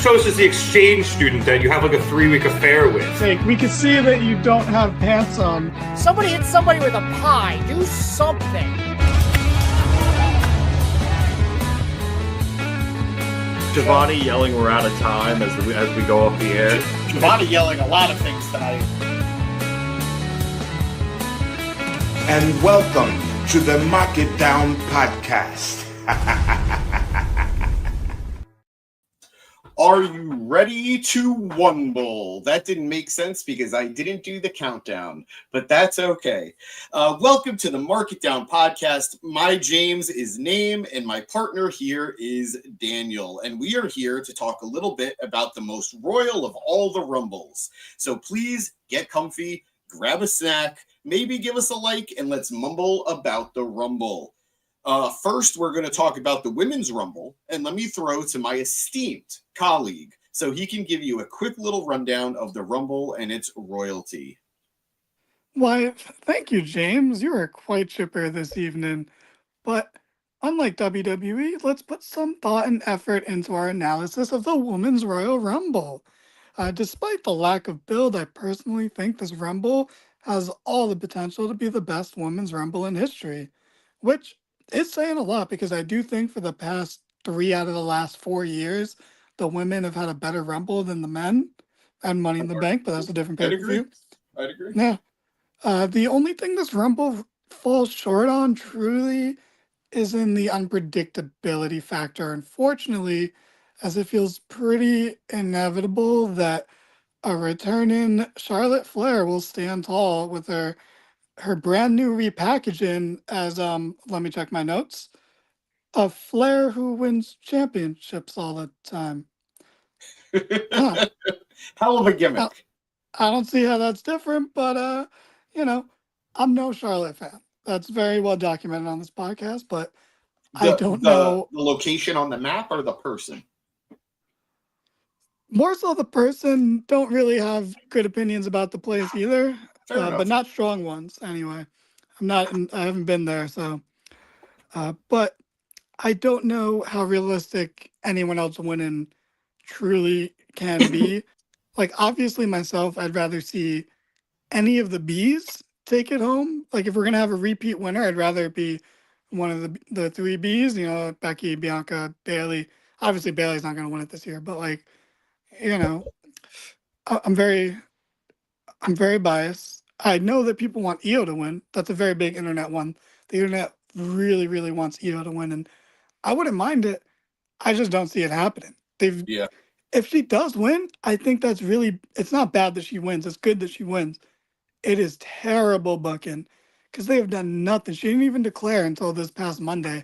Toast is the exchange student that you have like a 3-week affair with. Like, we can see that you don't have pants on. Somebody hit somebody with a pie. Do something. Giovanni yelling we're out of time as we go off the air. Giovanni yelling a lot of things tonight. And welcome to the Mark It Down podcast. Are you ready to wumble? That didn't make sense because I didn't do the countdown, but that's okay. Welcome to the Mark It Down podcast. My James is Name, and my partner here is Daniel, and we are here to talk a little bit about the most royal of all the rumbles. So please get comfy, grab a snack, maybe give us a like, and let's mumble about the rumble. First, we're going to talk about the Women's Rumble, and let me throw to my esteemed colleague so he can give you a quick little rundown of the Rumble and its royalty. Why, thank you, James. You are quite chipper this evening. But unlike WWE, let's put some thought and effort into our analysis of the Women's Royal Rumble. Despite the lack of build, I personally think this Rumble has all the potential to be the best Women's Rumble in history, which is saying a lot because I do think for the past 3 out of the last 4 years, the women have had a better Rumble than the men and Money in the Bank, but that's a different pay-per-view. I'd agree. Yeah. The only thing this Rumble falls short on truly is in the unpredictability factor. Unfortunately, as it feels pretty inevitable that a returning Charlotte Flair will stand tall with her brand new repackaging as let me check my notes. A Flair who wins championships all the time. Huh. Hell of a gimmick. I don't see how that's different, but I'm no Charlotte fan. That's very well documented on this podcast, but I don't know the location on the map or the person. More so the person. Don't really have good opinions about the place either. But not strong ones anyway. I haven't been there, so but I don't know how realistic anyone else winning truly can be. Like, obviously myself, I'd rather see any of the Bs take it home. Like, if we're gonna have a repeat winner, I'd rather it be one of the 3 Bs, Becky, Bianca, Bayley. Obviously Bayley's not gonna win it this year, but like, I'm very biased. I know that people want Io to win. That's a very big internet one. The internet really, really wants Io to win, and I wouldn't mind it. I just don't see it happening. If she does win, I think it's not bad that she wins. It's good that she wins. It is terrible booking because they have done nothing. She didn't even declare until this past Monday.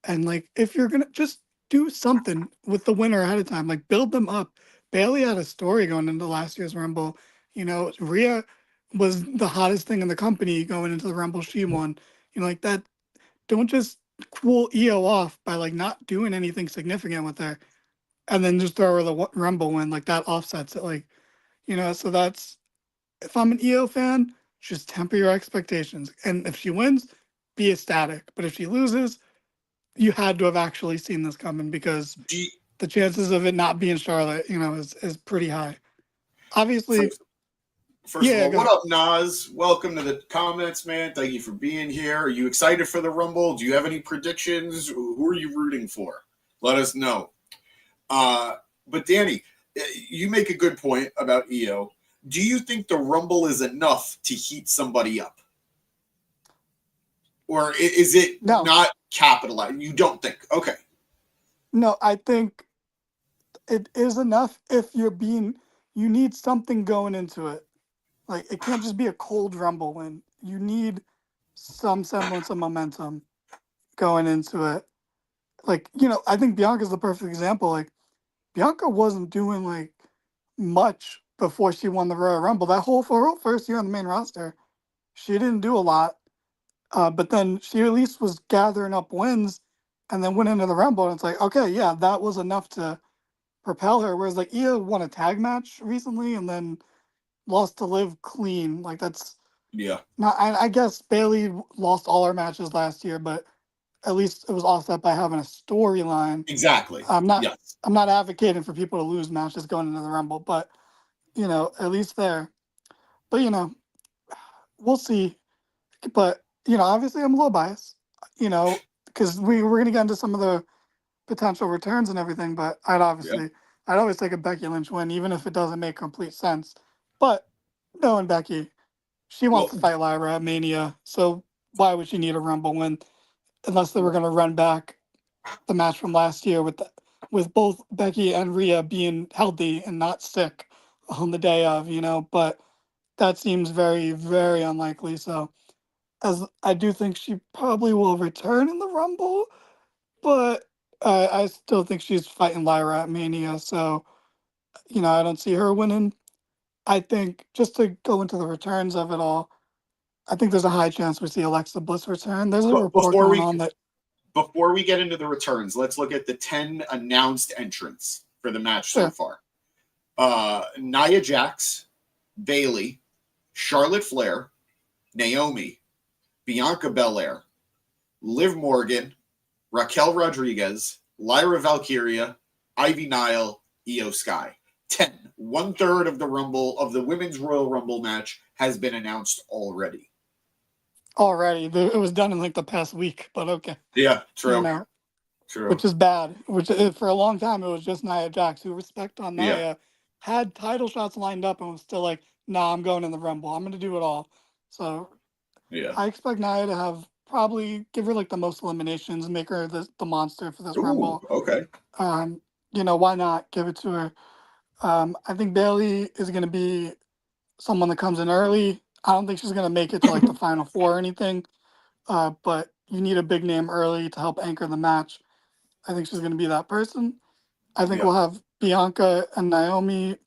And like, if you're going to just do something with the winner ahead of time, like build them up. Bayley had a story going into last year's Rumble. Rhea was the hottest thing in the company going into the Rumble. She won. Like that. Don't just cool Io off by like not doing anything significant with her, and then just throw her the Rumble win. Like that offsets it. Like, so that's, if I'm an Io fan, just temper your expectations. And if she wins, be ecstatic. But if she loses, you had to have actually seen this coming because the chances of it not being Charlotte, is pretty high. Obviously. First of all, what up, Nas? Welcome to the comments, man. Thank you for being here. Are you excited for the Rumble? Do you have any predictions? Who are you rooting for? Let us know. But Danny, you make a good point about Io. Do you think the Rumble is enough to heat somebody up? Or is it not capitalized? You don't think? Okay. No, I think it is enough if you need something going into it. Like, it can't just be a cold Rumble win. You need some semblance of momentum going into it. Like, I think Bianca's the perfect example. Like, Bianca wasn't doing, like, much before she won the Royal Rumble. That whole first year on the main roster, she didn't do a lot. But then she at least was gathering up wins and then went into the Rumble. And it's like, okay, yeah, that was enough to propel her. Whereas, like, Io won a tag match recently and then lost to Liv clean. Like, that's not. I guess Bayley lost all her matches last year, but at least it was offset by having a storyline. Exactly. I'm not Yes. I'm not advocating for people to lose matches going into the Rumble, but at least there. But we'll see. But obviously I'm a little biased. Because we're gonna get into some of the potential returns and everything. But Yeah. I'd always take a Becky Lynch win, even if it doesn't make complete sense. But knowing Becky, she wants Well, to fight Lyra at Mania, so why would she need a Rumble win unless they were gonna run back the match from last year with both Becky and Rhea being healthy and not sick on the day of, but that seems very, very unlikely. So, as I do think she probably will return in the Rumble, but I still think she's fighting Lyra at Mania. So, I don't see her winning. I think just to go into the returns of it all, I think there's a high chance we see Alexa Bliss return. There's a but report going on that. before we get into the returns, let's look at the 10 announced entrants for the match so Sure. far. Nia Jax, Bayley, Charlotte Flair, Naomi, Bianca Belair, Liv Morgan, Raquel Rodriguez, Lyra Valkyria, Ivy Nile, Io Sky. 10. 1/3 of the Rumble, of the Women's Royal Rumble match, has been announced already. It was done in like the past week, but okay. Yeah, true. True. Which is bad. For a long time, it was just Nia Jax, who, respect on Nia, Yeah. had title shots lined up and was still like, nah, I'm going in the Rumble. I'm going to do it all. So Yeah. I expect Nia to probably give her like the most eliminations, make her the monster for this Ooh, Rumble. okay. Why not give it to her? I think Bayley is going to be someone that comes in early. I don't think she's going to make it to like the final four or anything. But you need a big name early to help anchor the match. I think she's going to be that person. I think we'll have Bianca and Naomi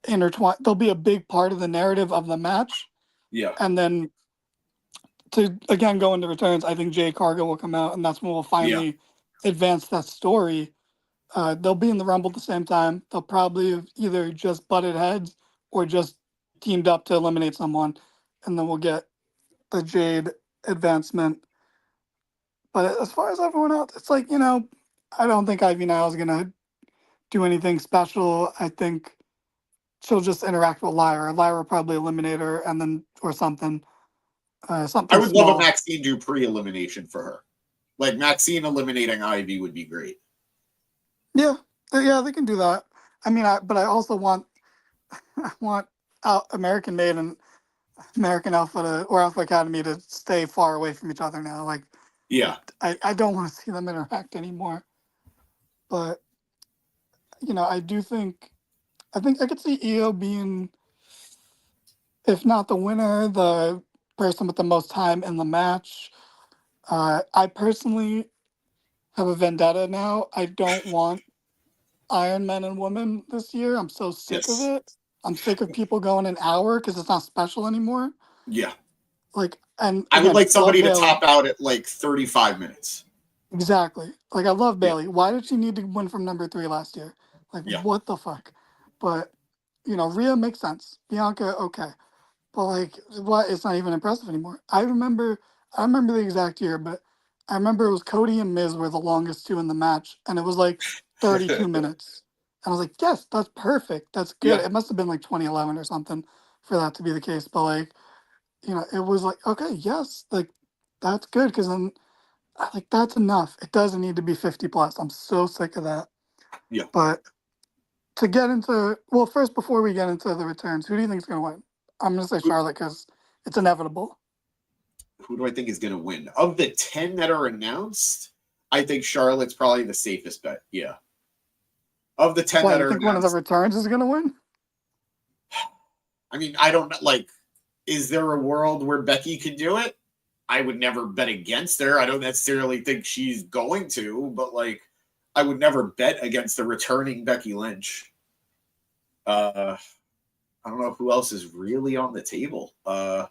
intertwined. They'll be a big part of the narrative of the match. Yeah. And then to, again, go into returns, I think Jay Cargill will come out, and that's when we'll finally advance that story. They'll be in the Rumble at the same time. They'll probably have either just butted heads or just teamed up to eliminate someone. And then we'll get the Jade advancement. But as far as everyone else, it's like, I don't think Ivy Nile is going to do anything special. I think she'll just interact with Lyra. Lyra will probably eliminate her and then, or something. Something I would small. love a Maxine Dupree elimination for her. Like Maxine eliminating Ivy would be great. Yeah, they can do that. I mean, but I also want American Made and American Alpha or Alpha Academy to stay far away from each other now. Like, yeah, I don't want to see them interact anymore. But I think I could see Io being, if not the winner, the person with the most time in the match. I personally have a vendetta now. I don't want Iron Men and Women this year. I'm so sick of it. I'm sick of people going an hour because it's not special anymore. Yeah. And I would like somebody to Bayley. top out at like 35 minutes. Exactly. Like, I love Bayley. Why did she need to win from number 3 last year? Like, what the fuck? But, Rhea makes sense. Bianca, okay. But, like, what? It's not even impressive anymore. I remember the exact year, but I remember it was Cody and Miz were the longest two in the match, and it was like 32 minutes. And I was like, yes, that's perfect. That's good. Yeah. It must have been like 2011 or something for that to be the case. But, like, it was like, okay, yes, like, that's good, because then, like, that's enough. It doesn't need to be 50 plus. I'm so sick of that. Yeah. But to get into, first, before we get into the returns, who do you think is going to win? I'm going to say Charlotte because it's inevitable. Who do I think is going to win? Of the 10 that are announced, I think Charlotte's probably the safest bet. Yeah. Of the 10 that are think announced, one of the returns is going to win? I mean, I don't know. Like, is there a world where Becky could do it? I would never bet against her. I don't necessarily think she's going to, but like, I would never bet against the returning Becky Lynch. I don't know who else is really on the table. I'm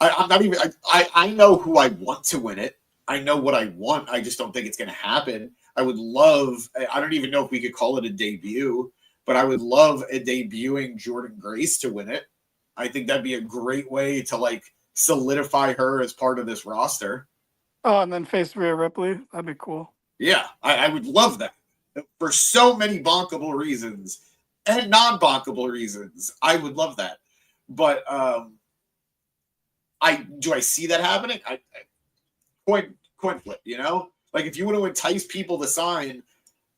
not even. I know who I want to win it. I know what I want. I just don't think it's going to happen. I would love. I don't even know if we could call it a debut, but I would love a debuting Jordynne Grace to win it. I think that'd be a great way to like solidify her as part of this roster. Oh, and then face Rhea Ripley. That'd be cool. Yeah, I would love that for so many bonkable reasons and non-bonkable reasons. I would love that, but I see that happening? Coin flip, you know? Like if you want to entice people to sign,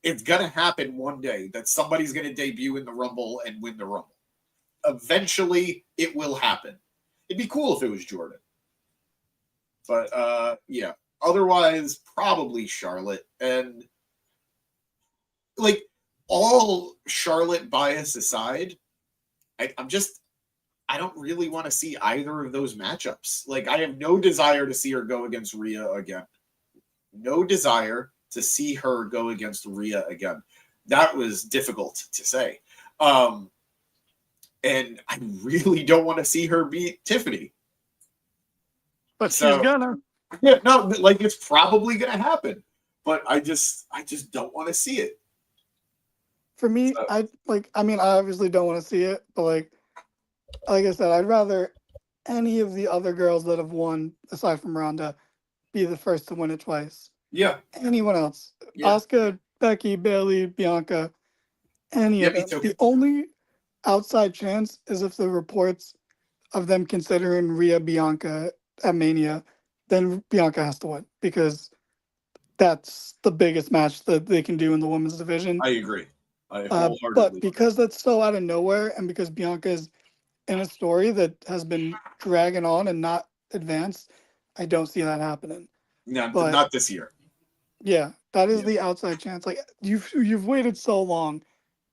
it's gonna happen one day that somebody's gonna debut in the Rumble and win the Rumble. Eventually, it will happen. It'd be cool if it was Jordan, but yeah. Otherwise, probably Charlotte. And like all Charlotte bias aside, I don't really want to see either of those matchups. Like I have no desire to see her go against Rhea again. No desire to see her go against Rhea again. That was difficult to say. And I really don't want to see her beat Tiffany. But she's gonna. Yeah, no, like it's probably gonna happen, but I just don't want to see it. For me, So. I obviously don't want to see it, but like I said, I'd rather any of the other girls that have won, aside from Ronda, be the first to win it twice. Yeah. Anyone else? Yeah. Asuka, Becky, Bayley, Bianca, any of them. Too. The only outside chance is if the reports of them considering Rhea Bianca at Mania, then Bianca has to win because that's the biggest match that they can do in the women's division. I agree. I wholeheartedly. But because that's so out of nowhere, and because Bianca is in a story that has been dragging on and not advanced, I don't see that happening. No, But not this year. Yeah, that is the outside chance. Like you've waited so long,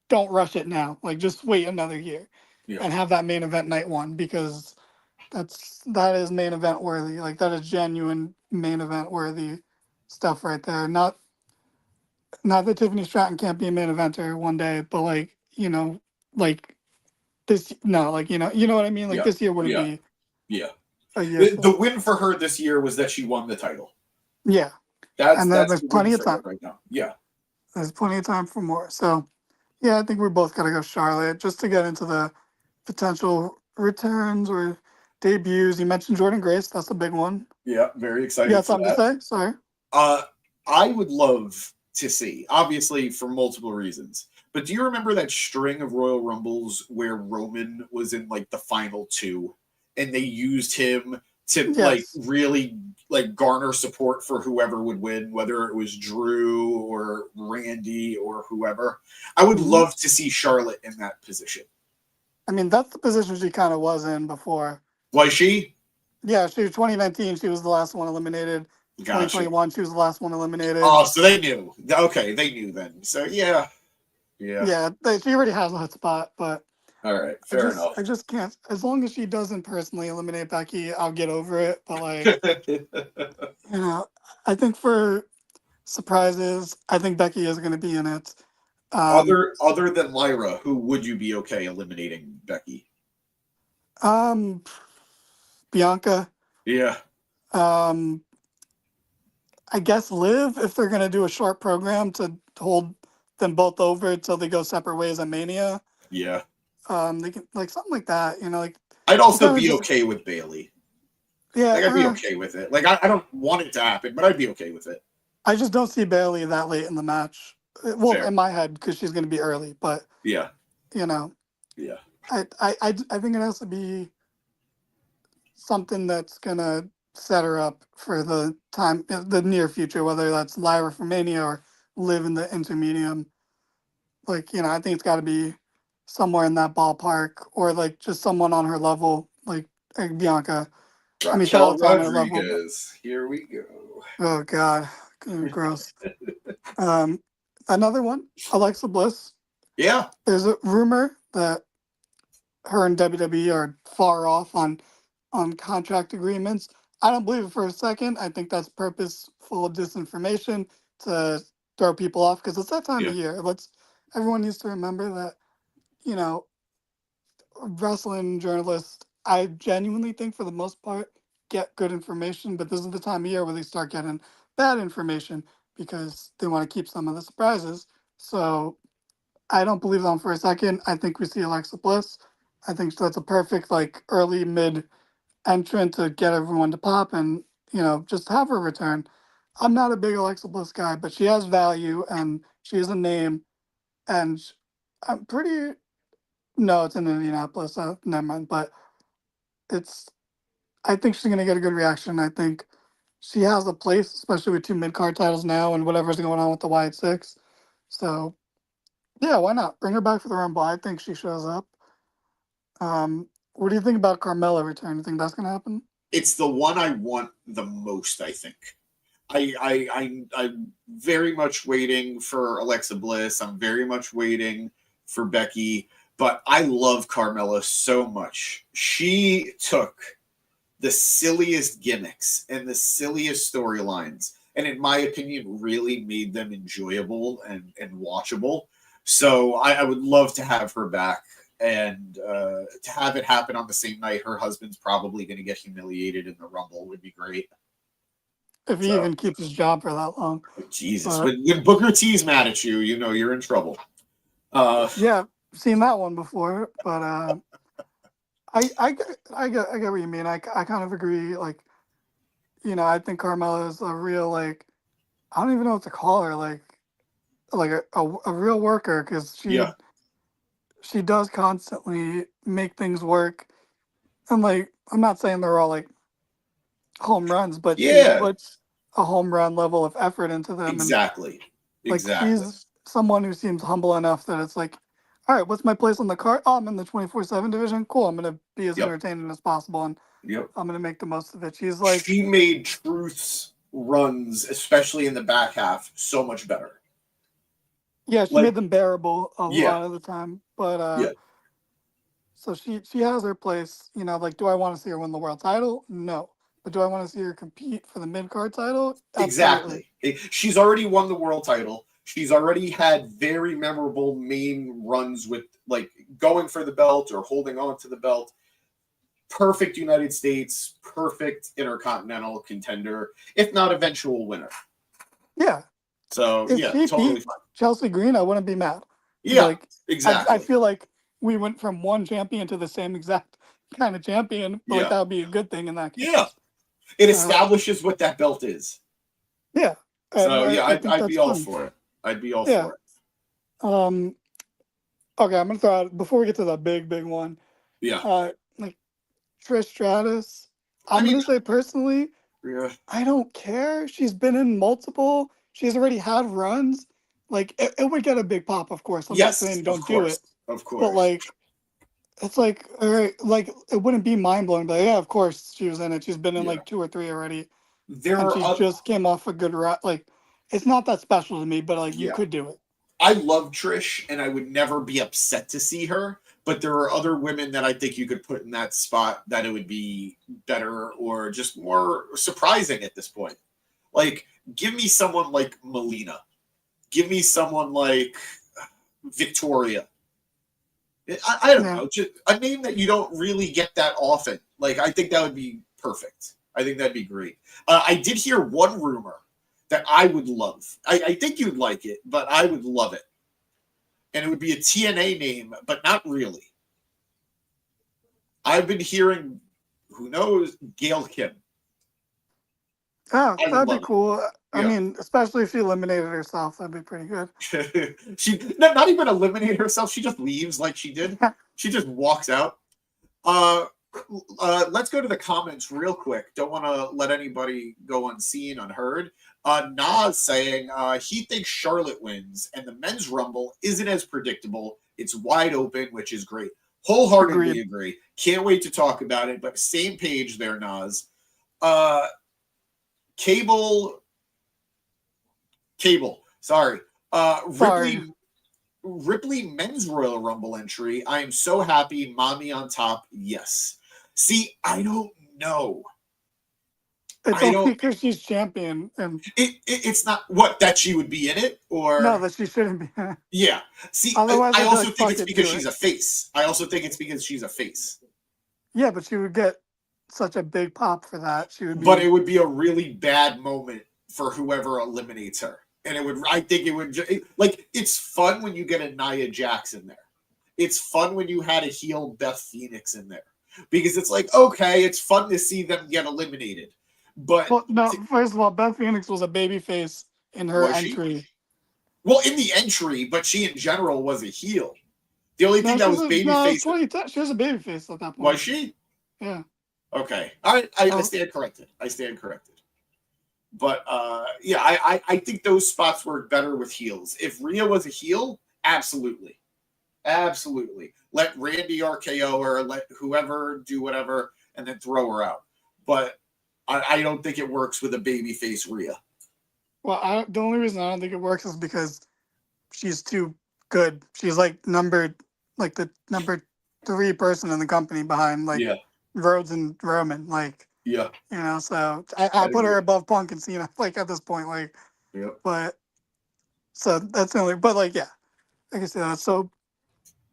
don't rush it now. Like just wait another year and have that main event night one because that is main event worthy. Like that is genuine main event worthy stuff right there. Not that Tiffany Stratton can't be a main eventer one day, but like like this like you know what I mean. Like this year wouldn't be. Yeah. A year the win for her this year was that she won the title. Yeah. That's there's plenty of time right now. Yeah. There's plenty of time for more. So, yeah, I think we both got to go Charlotte just to get into the potential returns or debuts. You mentioned Jordan Grace. That's a big one. Yeah, very excited. You got something to say? Sorry. I would love to see, obviously, for multiple reasons. But do you remember that string of Royal Rumbles where Roman was in like the final two and they used him to like really like garner support for whoever would win, whether it was Drew or Randy or whoever? I would love to see Charlotte in that position. I mean, that's the position she kind of was in before. Was she? Yeah, she was 2019. She was the last one eliminated. Gotcha. 2021, she was the last one eliminated. Oh, so they knew. Okay, they knew then. So yeah. Yeah, she already has that spot, but all right, fair enough. I just can't. As long as she doesn't personally eliminate Becky, I'll get over it. But like, I think for surprises, I think Becky is going to be in it. Other than Lyra, who would you be okay eliminating Becky? Bianca. Yeah. I guess Liv, if they're going to do a short program to hold them both over until they go separate ways at Mania. Yeah. They can like something like that, like I'd also be okay with Bayley. Yeah. Like I'd be okay with it. Like I don't want it to happen, but I'd be okay with it. I just don't see Bayley that late in the match. Well, Fair. in my head, because she's going to be early, but yeah. Yeah. I think it has to be something that's going to set her up for the near future, whether that's Lyra for Mania or Liv in the intermedium. Like, I think it's got to be somewhere in that ballpark or like just someone on her level, like Bianca. Raquel Rodriguez. Here we go. Oh, God. Gross. Another one, Alexa Bliss. Yeah. There's a rumor that her and WWE are far off on contract agreements. I don't believe it for a second. I think that's purposeful disinformation to throw people off because it's that time of year. Everyone needs to remember that, wrestling journalists, I genuinely think for the most part get good information, but this is the time of year where they start getting bad information because they want to keep some of the surprises. So I don't believe them for a second. I think we see Alexa Bliss. I think that's a perfect early mid entrant to get everyone to pop, and just have her return. I'm not a big Alexa Bliss guy, but she has value and she is a name. And I'm pretty. No, it's in Indianapolis. Never mind. But it's. I think she's gonna get a good reaction. I think she has a place, especially with 2 mid-card titles now and whatever's going on with the Wyatt Six. So yeah, why not bring her back for the Rumble? I think she shows up. What do you think about Carmella return? You think that's gonna happen? It's the one I want the most, I think. I'm very much waiting for Alexa Bliss. I'm very much waiting for Becky, but I love Carmella so much. She took the silliest gimmicks and the silliest storylines, and in my opinion, really made them enjoyable and watchable. So I would love to have her back. And to have it happen on the same night her husband's probably going to get humiliated in the Rumble would be great. If he even keeps his job for that long. Jesus, when Booker T's mad at you, you're in trouble. Yeah, seen that one before, but I get what you mean. I kind of agree. Like, I think Carmella is a real I don't even know what to call her. Like a real worker because she does constantly make things work. And I'm not saying they're all home runs, but she puts a home run level of effort into them. Exactly. And, she's someone who seems humble enough that it's like, all right, what's my place on the card? Oh, I'm in the 24/7 division. Cool. I'm going to be as entertaining as possible, and I'm going to make the most of it. She's she made Truth's runs, especially in the back half, so much better. Yeah, she made them bearable a lot of the time, but so she has her place. Do I want to see her win the world title? No. But do I want to see her compete for the mid-card title? Absolutely. Exactly. She's already won the world title. She's already had very memorable main runs with going for the belt or holding on to the belt. Perfect United States, perfect Intercontinental contender, if not eventual winner. Yeah. So if she totally beat fine. Chelsea Green, I wouldn't be mad. Yeah, exactly. I feel like we went from one champion to the same exact kind of champion. But that would be a good thing in that case. Yeah. It establishes what that belt is. Yeah. So I'd be all for it. I'd be all for it. Okay, I'm gonna throw out before we get to the big one. Yeah. Trish Stratus. I'm gonna say personally, I don't care. She's been in multiple. She's already had runs. It would get a big pop, of course. I'm not saying don't do it. Of course. But it's all right. It wouldn't be mind blowing. But yeah, of course she was in it. She's been in 2 or 3 already. She just came off a good run. It's not that special to me, but you could do it. I love Trish, and I would never be upset to see her. But there are other women that I think you could put in that spot that it would be better or just more surprising at this point. Give me someone like Melina. Give me someone like Victoria. I don't know. Just a name that you don't really get that often. I think that would be perfect. I think that'd be great. I did hear one rumor that I would love. I think you'd like it, but I would love it. And it would be a TNA name, but not really. I've been hearing, who knows, Gail Kim. Oh, that'd be cool. I mean, especially if she eliminated herself, that'd be pretty good. She not even eliminate herself. She just leaves like she did. She just walks out. Let's go to the comments real quick. Don't want to let anybody go unseen, unheard. Nas saying he thinks Charlotte wins, and the men's rumble isn't as predictable. It's wide open, which is great. Wholeheartedly agree. Can't wait to talk about it. But same page there, Nas. Cable. Sorry. Ripley men's Royal Rumble entry. I am so happy. Mommy on top. Yes. See, I don't know. It's only because she's champion, and it's not that she would be in it, or no, that she shouldn't be. Yeah. See, otherwise, I also think it's because she's a face. I also think it's because she's a face. Yeah, but she would get such a big pop for that. She would. But it would be a really bad moment for whoever eliminates her, and it would. I think it would. It's fun when you get a Nia Jax in there. It's fun when you had a heel Beth Phoenix in there, because it's okay, it's fun to see them get eliminated. But Well, no, first of all, Beth Phoenix was a babyface in her Was she? entry. well, in the entry, but she in general was a heel. The only thing No, that was no, babyface 2010. She was a babyface at that point. was she? Yeah. Okay, I Oh. stand corrected. I stand corrected. But yeah, I think those spots work better with heels. If Rhea was a heel, absolutely. Absolutely. Let Randy RKO her, let whoever do whatever, and then throw her out. But I don't think it works with a babyface Rhea. Well, the only reason I don't think it works is because she's too good. She's like the number 3 person in the company behind like Yeah. Rhodes and Roman. Like, Yeah. you know, so I put her above Punk and Cena like at this point. Like, Yep. but so that's the only. But like, yeah, like I said, so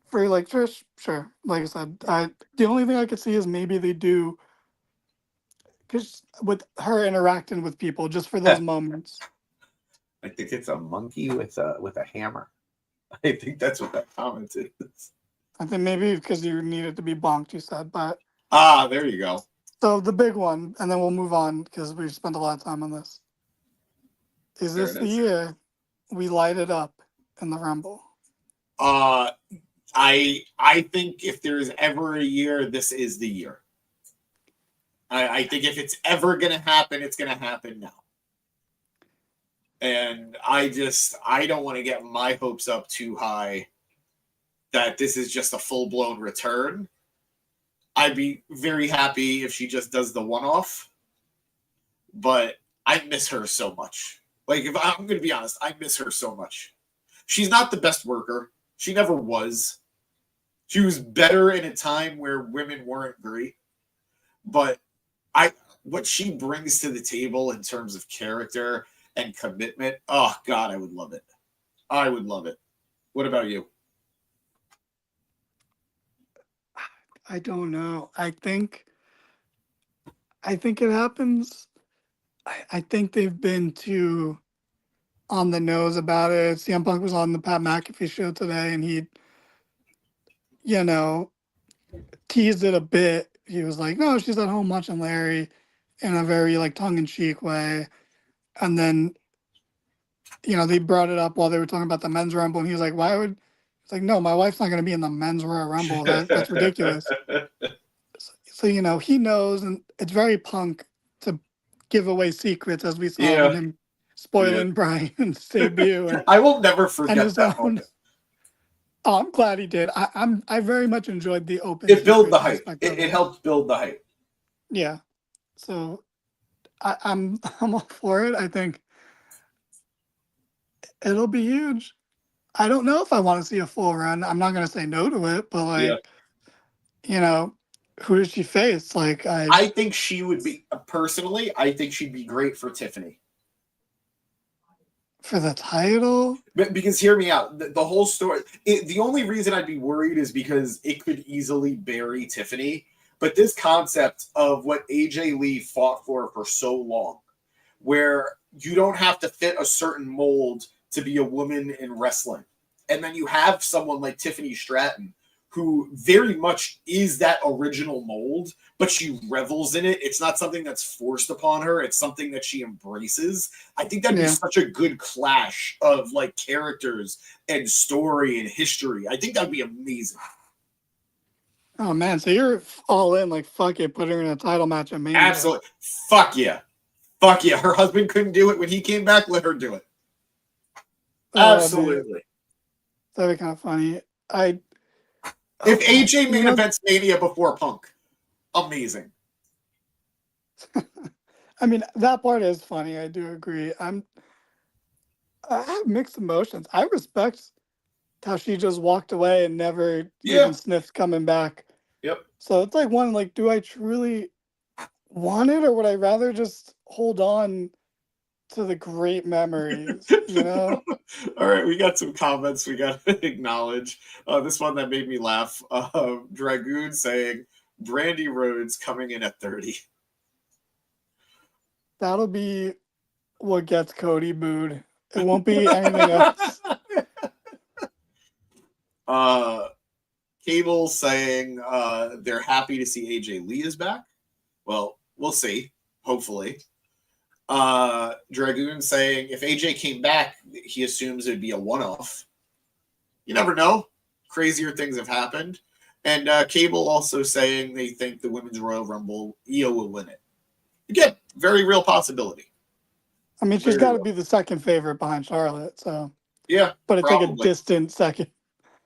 for like sure. Like I said, the only thing I could see is maybe they do because with her interacting with people just for those moments. I think it's a monkey with a hammer. I think that's what that comment is. I think maybe because you needed to be bonked, you said, but There you go. so the big one, and then we'll move on because we've spent a lot of time on this. Is There this it the is. year we light it up in the Rumble? I think if there is ever a year, this is the year. I think if it's ever gonna happen, it's gonna happen now. And I don't want to get my hopes up too high that this is just a full-blown return. I'd be very happy if she just does the one-off, but I miss her so much. Like, if I'm going to be honest, I miss her so much. She's not the best worker. She never was. She was better in a time where women weren't great. But what she brings to the table in terms of character and commitment, oh, God, I would love it. I would love it. What about you? I don't know. I think it happens. I think they've been too on the nose about it. CM Punk was on the Pat McAfee show today, and he, you know, teased it a bit. He was like, "No, she's at home watching Larry," in a very like tongue-in-cheek way. And then, you know, they brought it up while they were talking about the men's rumble, and he was like, "Why would?" It's like, "No, my wife's not going to be in the men's Royal Rumble. That's ridiculous." So you know, he knows, and it's very Punk to give away secrets, as we saw with him spoiling Brian's debut. And, I will never and forget his that own. moment. Oh, I'm glad he did. I very much enjoyed the open. It built the secret hype. aspect of It helped build the hype. Yeah. So I'm all for it. I think it'll be huge. I don't know if I want to see a full run. I'm not gonna say no to it, but like, you know, who does she face? Like I think she would be personally. I think she'd be great for Tiffany. For the title? But because hear me out, the whole story. The only reason I'd be worried is because it could easily bury Tiffany. But this concept of what AJ Lee fought for so long, where you don't have to fit a certain mold to be a woman in wrestling, and then you have someone like Tiffany Stratton, who very much is that original mold, but she revels in it. It's not something that's forced upon her. It's something that she embraces. I think that'd be such a good clash of like characters and story and history. I think that'd be amazing. Oh man, so you're all in, like fuck it, put her in a title match at Mania. Absolutely. Fuck yeah. Fuck yeah. Her husband couldn't do it when he came back. Let her do it. Absolutely. That'd be kind of funny. If AJ main events Mania before Punk, amazing. I mean, that part is funny. I do agree. I have mixed emotions. I respect how she just walked away and never even sniffed coming back. Yep. So it's like one, like, do I truly want it, or would I rather just hold on to the great memories? You know. All right, we got some comments we got to acknowledge. This one that made me laugh. Dragoon saying Brandy Rhodes coming in at 30. That'll be what gets Cody booed. It won't be anything else. Cable saying they're happy to see AJ Lee is back. Well, we'll see. Hopefully. Dragoon saying if AJ came back, he assumes it would be a one-off. You never know. Crazier things have happened. And Cable also saying they think the Women's Royal Rumble, Io will win it. Again, very real possibility. I mean, she's got to be the second favorite behind Charlotte, so. Yeah, but it's probably. Like a distant second.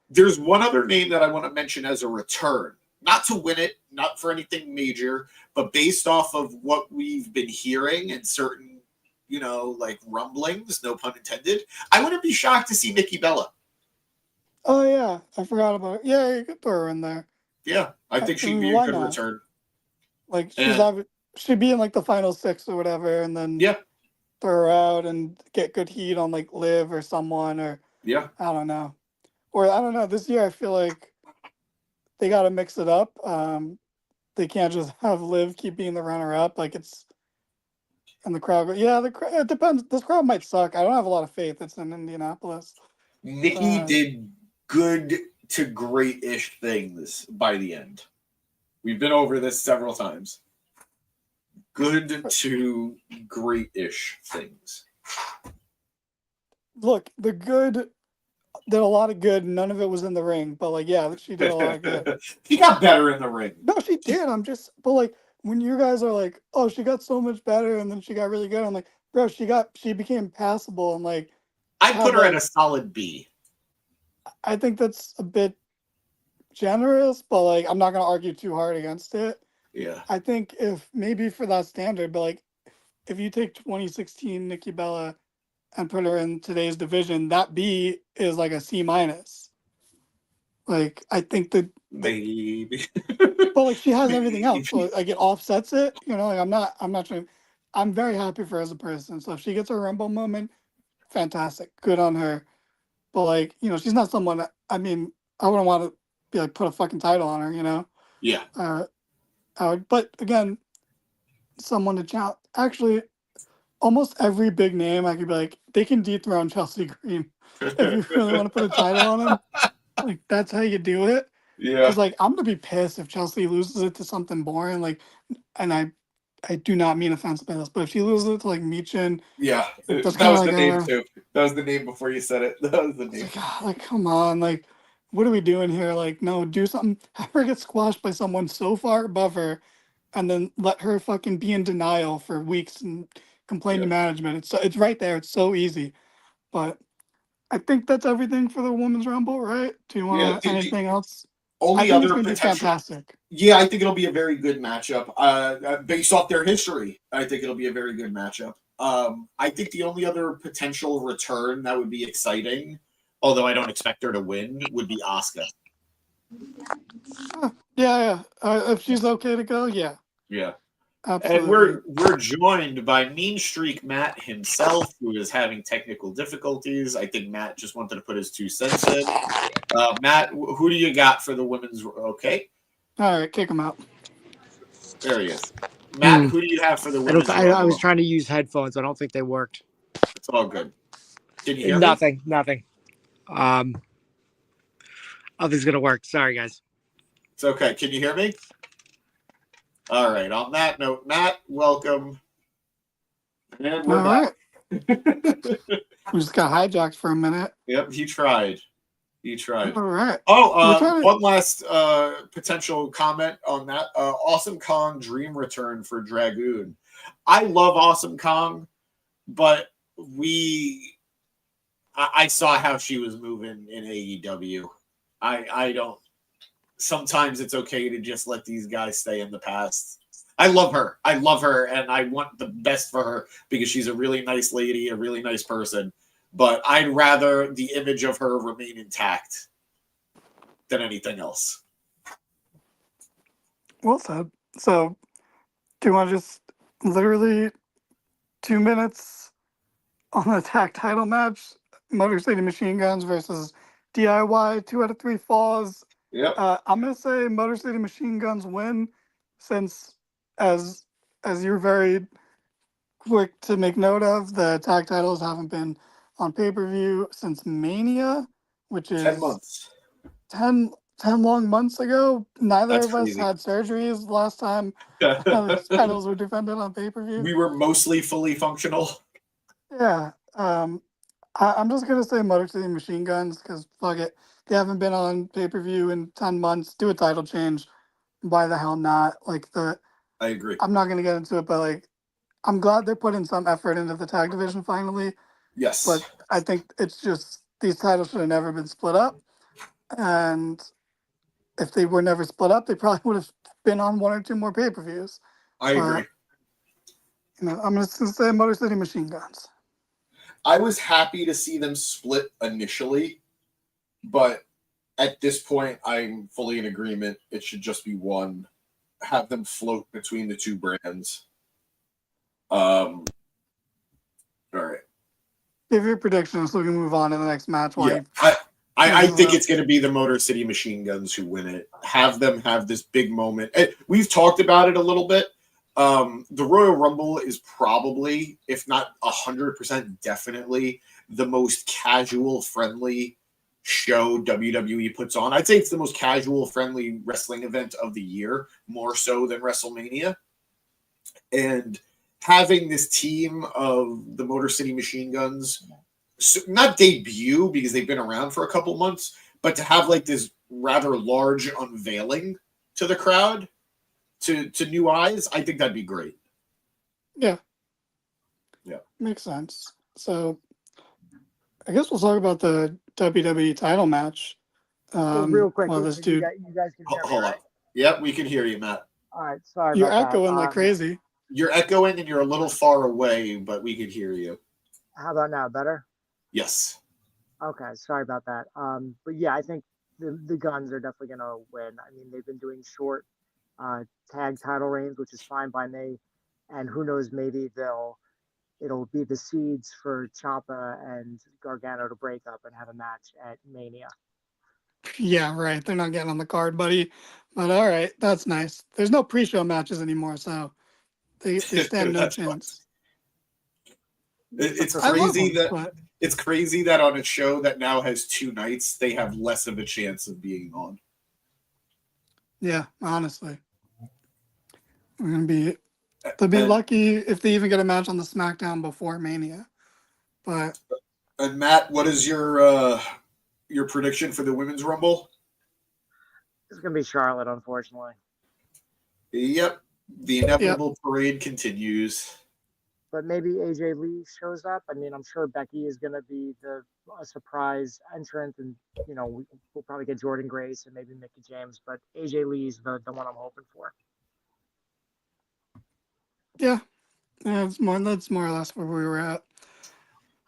There's one other name that I want to mention as a return. Not to win it, not for anything major, but based off of what we've been hearing and certain, like rumblings, no pun intended, I wouldn't be shocked to see Nikki Bella. Oh, yeah. I forgot about it. Yeah, you could throw her in there. Yeah, I think she'd be a good return. Like, she'd be in, like, the final 6 or whatever, and then throw her out and get good heat on, like, Liv or someone, or I don't know. Or, I don't know, this year I feel like they got to mix it up. They can't just have Liv keep being the runner-up. Like, it's... And the crowd... it depends. This crowd might suck. I don't have a lot of faith. It's in Indianapolis. Nikki did good to great-ish things by the end. We've been over this several times. Good to great-ish things. Look, the good did a lot of good. None of it was in the ring, but like, yeah, she did a lot of good. She got better in the ring. No, she did. But like, when you guys are like, oh, she got so much better, and then she got really good. I'm like, bro, she became passable, and like, I put her at a solid B. I think that's a bit generous, but like, I'm not gonna argue too hard against it. Yeah. I think if maybe for that standard, but like, if you take 2016 Nikki Bella and put her in today's division, that B is like a C-. Like, I think that maybe, but like, she has everything else, so like it offsets it. Like I'm not trying. I'm very happy for her as a person. So if she gets a Rumble moment, fantastic, good on her. But like, she's not someone that, I mean, I wouldn't want to be like put a fucking title on her. Yeah. I would, but again, someone to challenge. Actually, almost every big name, I could be like, they can dethrone Chelsea Green. If you really want to put a title on him, like, that's how you do it. Yeah. Because, like, I'm going to be pissed if Chelsea loses it to something boring. Like, and I do not mean offensive by this, but if she loses it to, like, Michin. Yeah. That was like the name, too. That was the name before you said it. That was the name. Like, come on. Like, what are we doing here? Like, no, do something. Have her get squashed by someone so far above her, and then let her fucking be in denial for weeks and complain to management. It's right there. It's so easy. But I think that's everything for the Women's Rumble, right? Do you want anything else? Only I think other it's going to be potential. fantastic. Yeah, I think it'll be a very good matchup. Based off their history, I think it'll be a very good matchup. I think the only other potential return that would be exciting, although I don't expect her to win, would be Asuka. Yeah. If she's okay to go, yeah. Yeah. Absolutely. And we're joined by Mean Streak Matt himself, who is having technical difficulties. I think Matt just wanted to put his 2 cents in. Matt, who do you got for the women's? Okay. All right, kick him out. There he is. Matt, who do you have for the women's? I was trying to use headphones. I don't think they worked. It's all good. Can you hear me? Nothing. Nothing's gonna work. Sorry, guys. It's okay. Can you hear me? All right. On that note, Matt, welcome. And we're back. We just got hijacked for a minute. Yep, he tried. All right. Oh, one last potential comment on that. Awesome Kong dream return for Dragoon. I love Awesome Kong, but I saw how she was moving in AEW. I don't. Sometimes it's okay to just let these guys stay in the past. I love her, and I want the best for her because she's a really nice lady, a really nice person. But I'd rather the image of her remain intact than anything else. Well said. So, do you want to just literally 2 minutes on the tag title match? Motor City Machine Guns versus DIY, 2 out of 3 falls. Yep. I'm gonna say Motor City Machine Guns win, since as you're very quick to make note of, the tag titles haven't been on pay-per-view since Mania, which is 10 months. 10 long months ago. Neither That's of us crazy. had surgeries last time these titles were defended on pay-per-view. We were mostly fully functional. Yeah. I'm just going to say Motor City Machine Guns because fuck it. They haven't been on pay-per-view in 10 months. Do a title change. Why the hell not? I agree. I'm not going to get into it, but I'm glad they're putting some effort into the tag division finally. Yes. But I think it's just these titles should have never been split up. And if they were never split up, they probably would have been on one or two more pay-per-views. I agree. I'm going to say Motor City Machine Guns. I was happy to see them split initially, but at this point, I'm fully in agreement. It should just be one. Have them float between the two brands. All right. Give your predictions so we can move on to the next match. I think it's going to be the Motor City Machine Guns who win it. Have them have this big moment. We've talked about it a little bit. The Royal Rumble is probably, if not 100%, definitely the most casual friendly show WWE puts on. I'd say it's the most casual friendly wrestling event of the year, more so than WrestleMania. And having this team of the Motor City Machine Guns, not debut because they've been around for a couple months, but to have this rather large unveiling to the crowd, to new eyes, I think that'd be great. Yeah. Makes sense. So I guess we'll talk about the WWE title match. Real quick, well, this dude, you guys can hear me, Hold on. right? Yep, we can hear you, Matt. All right, sorry you're about echoing that. like crazy. You're echoing and you're a little far away, but we can hear you. How about now? Better? Yes. Okay, sorry about that. But yeah, I think the Guns are definitely going to win. I mean, they've been doing short tag title reigns, which is fine by me. And who knows, maybe it'll be the seeds for Ciampa and Gargano to break up and have a match at Mania. Yeah, right. They're not getting on the card, buddy. But all right, that's nice. There's no pre-show matches anymore, so they stand no chance. It's I love crazy them, that but it's crazy that on a show that now has two nights, they have less of a chance of being on. yeah, honestly, they'll be lucky if they even get a match on the SmackDown before Mania. But And Matt, what is your prediction for the Women's Rumble? It's going to be Charlotte, unfortunately. Yep, the inevitable parade continues. But maybe AJ Lee shows up. I mean, I'm sure Becky is going to be a surprise entrant, and we'll probably get Jordan Grace and maybe Mickie James. But AJ Lee's the one I'm hoping for. yeah, that's more or less where we were at.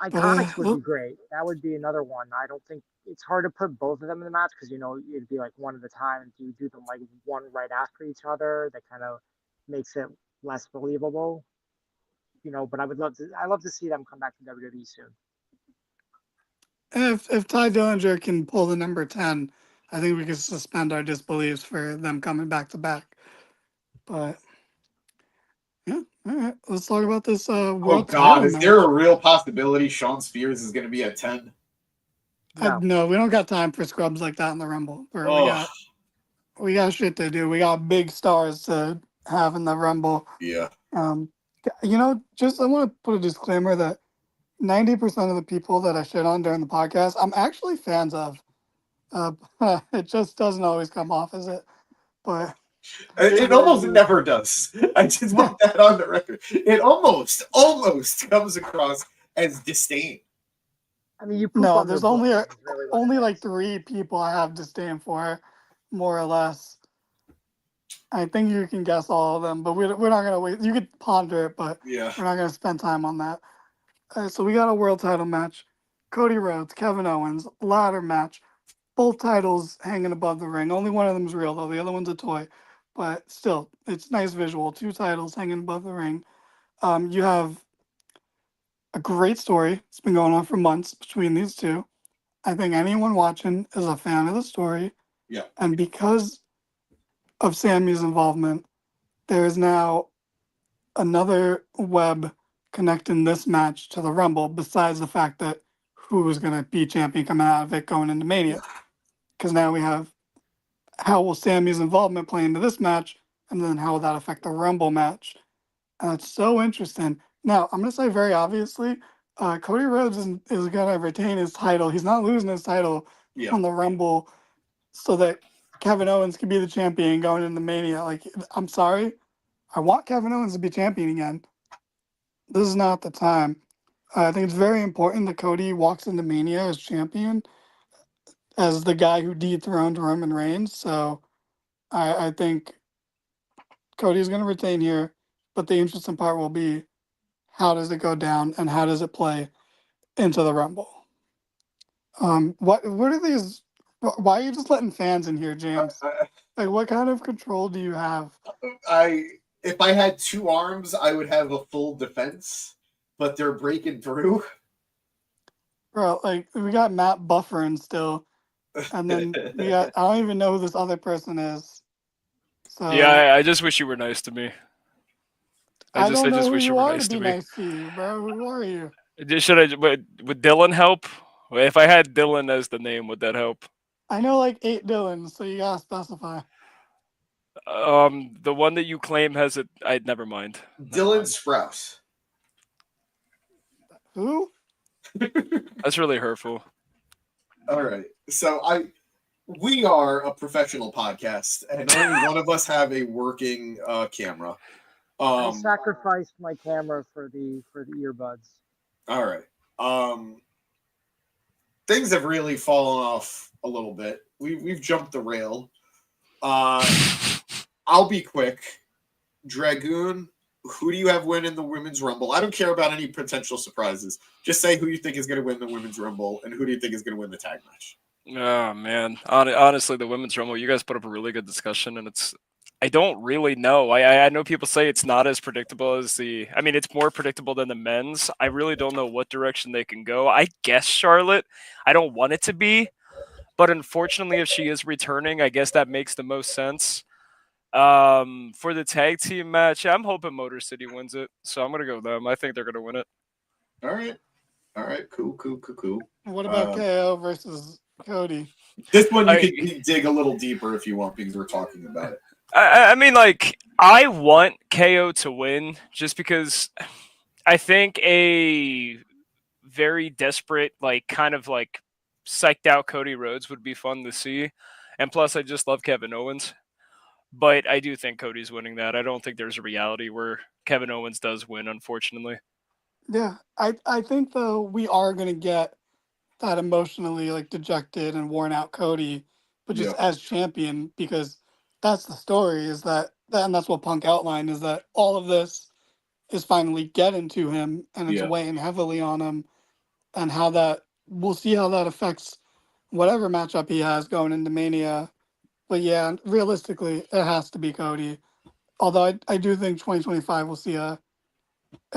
Iconics would be great. That would be another one. I don't think it's hard to put both of them in the match because it'd be like one at a time. If you do them like one right after each other, that kind of makes it less believable. But I love to see them come back to WWE soon. If Ty Dillinger can pull the number 10, I think we can suspend our disbeliefs for them coming back to back. But yeah, all right. Let's talk about this world title is match. there a real possibility Shawn Spears is going to be at 10? No, we don't got time for scrubs like that in the Rumble. We got shit to do. We got big stars to have in the Rumble. Yeah. I want to put a disclaimer that 90% of the people that I shit on during the podcast, I'm actually fans of. It just doesn't always come off as it, but it almost never does. I just want that on the record. It almost comes across as disdain. I mean, there's only like 3 people I have disdain for, more or less. I think you can guess all of them, but we're not gonna wait. You could ponder it, but we're not gonna spend time on that. So we got a world title match: Cody Rhodes, Kevin Owens, ladder match. Both titles hanging above the ring. Only one of them is real, though. The other one's a toy, but still, it's nice visual. 2 titles hanging above the ring. You have a great story. It's been going on for months between these two. I think anyone watching is a fan of the story. Yeah. And because of Sammy's involvement, there is now another web connecting this match to the Rumble, besides the fact that who was going to be champion coming out of it going into Mania. Because now we have how will Sammy's involvement play into this match, and then how will that affect the Rumble match? And it's so interesting. Now, I'm going to say very obviously, Cody Rhodes is going to retain his title. He's not losing his title Yeah. on the Rumble so that Kevin Owens can be the champion going into Mania. Like, I'm sorry. I want Kevin Owens to be champion again. This is not the time. I think it's very important that Cody walks into Mania as champion, as the guy who dethroned Roman Reigns. So I think Cody's going to retain here, but the interesting part will be how does it go down and how does it play into the Rumble? What are these? Why are you just letting fans in here, James? Like, what kind of control do you have? If I had 2 arms, I would have a full defense, but they're breaking through. Bro, like, we got Matt buffering still, and then we got, I don't even know who this other person is. So Yeah, I just wish you were nice to me. I don't know just who wish you you were are nice to be to me. nice to you, bro. Who are you? Would Dylan help? If I had Dylan as the name, would that help? I know like 8 Dylans, so you gotta specify. The one that you claim has it. I'd never mind. Dylan Sprouse. Who? That's really hurtful. All right. So we are a professional podcast, and only one of us have a working camera. I sacrificed my camera for the earbuds. All right. Things have really fallen off a little bit. We've jumped the rail. I'll be quick. Dragoon, who do you have win in the Women's Rumble? I don't care about any potential surprises. Just say who you think is going to win the Women's Rumble and who do you think is going to win the tag match. Oh man, honestly, the Women's Rumble. You guys put up a really good discussion, and I don't really know. I know people say it's not as predictable as the. I mean, it's more predictable than the men's. I really don't know what direction they can go. I guess Charlotte. I don't want it to be, but unfortunately, if she is returning, I guess that makes the most sense. For the tag team match, I'm hoping Motor City wins it, so I'm gonna go with them. I think they're gonna win it. All right, cool. What about KO versus Cody? This one you can dig a little deeper if you want because we're talking about it. I mean, like, I want KO to win just because I think a very desperate, like, kind of like psyched out Cody Rhodes would be fun to see. And plus, I just love Kevin Owens. But I do think Cody's winning that. I don't think there's a reality where Kevin Owens does win, unfortunately. Yeah, I think though we are gonna get that emotionally like dejected and worn out Cody, but just as champion because that's the story is that and that's what Punk outlined is that all of this is finally getting to him and it's weighing heavily on him and how that we'll see how that affects whatever matchup he has going into Mania. But yeah, realistically, it has to be Cody. Although I do think 2025 will see a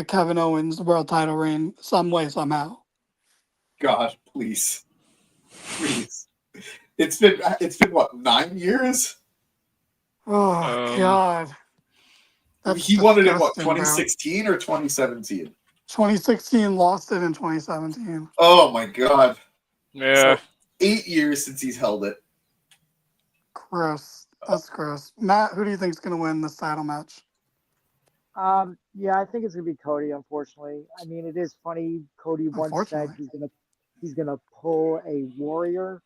Kevin Owens world title reign some way, somehow. God, please. It's been what, 9 years? Oh God. That's he won it in what, disgusting, 2016 or 2017? 2016, lost it in 2017. Oh my God. Yeah. So 8 years since he's held it. Gross. That's gross. Matt, who do you think is going to win this title match? Yeah, I think it's gonna be Cody. Unfortunately, I mean, it is funny. Cody once said he's gonna pull a Warrior,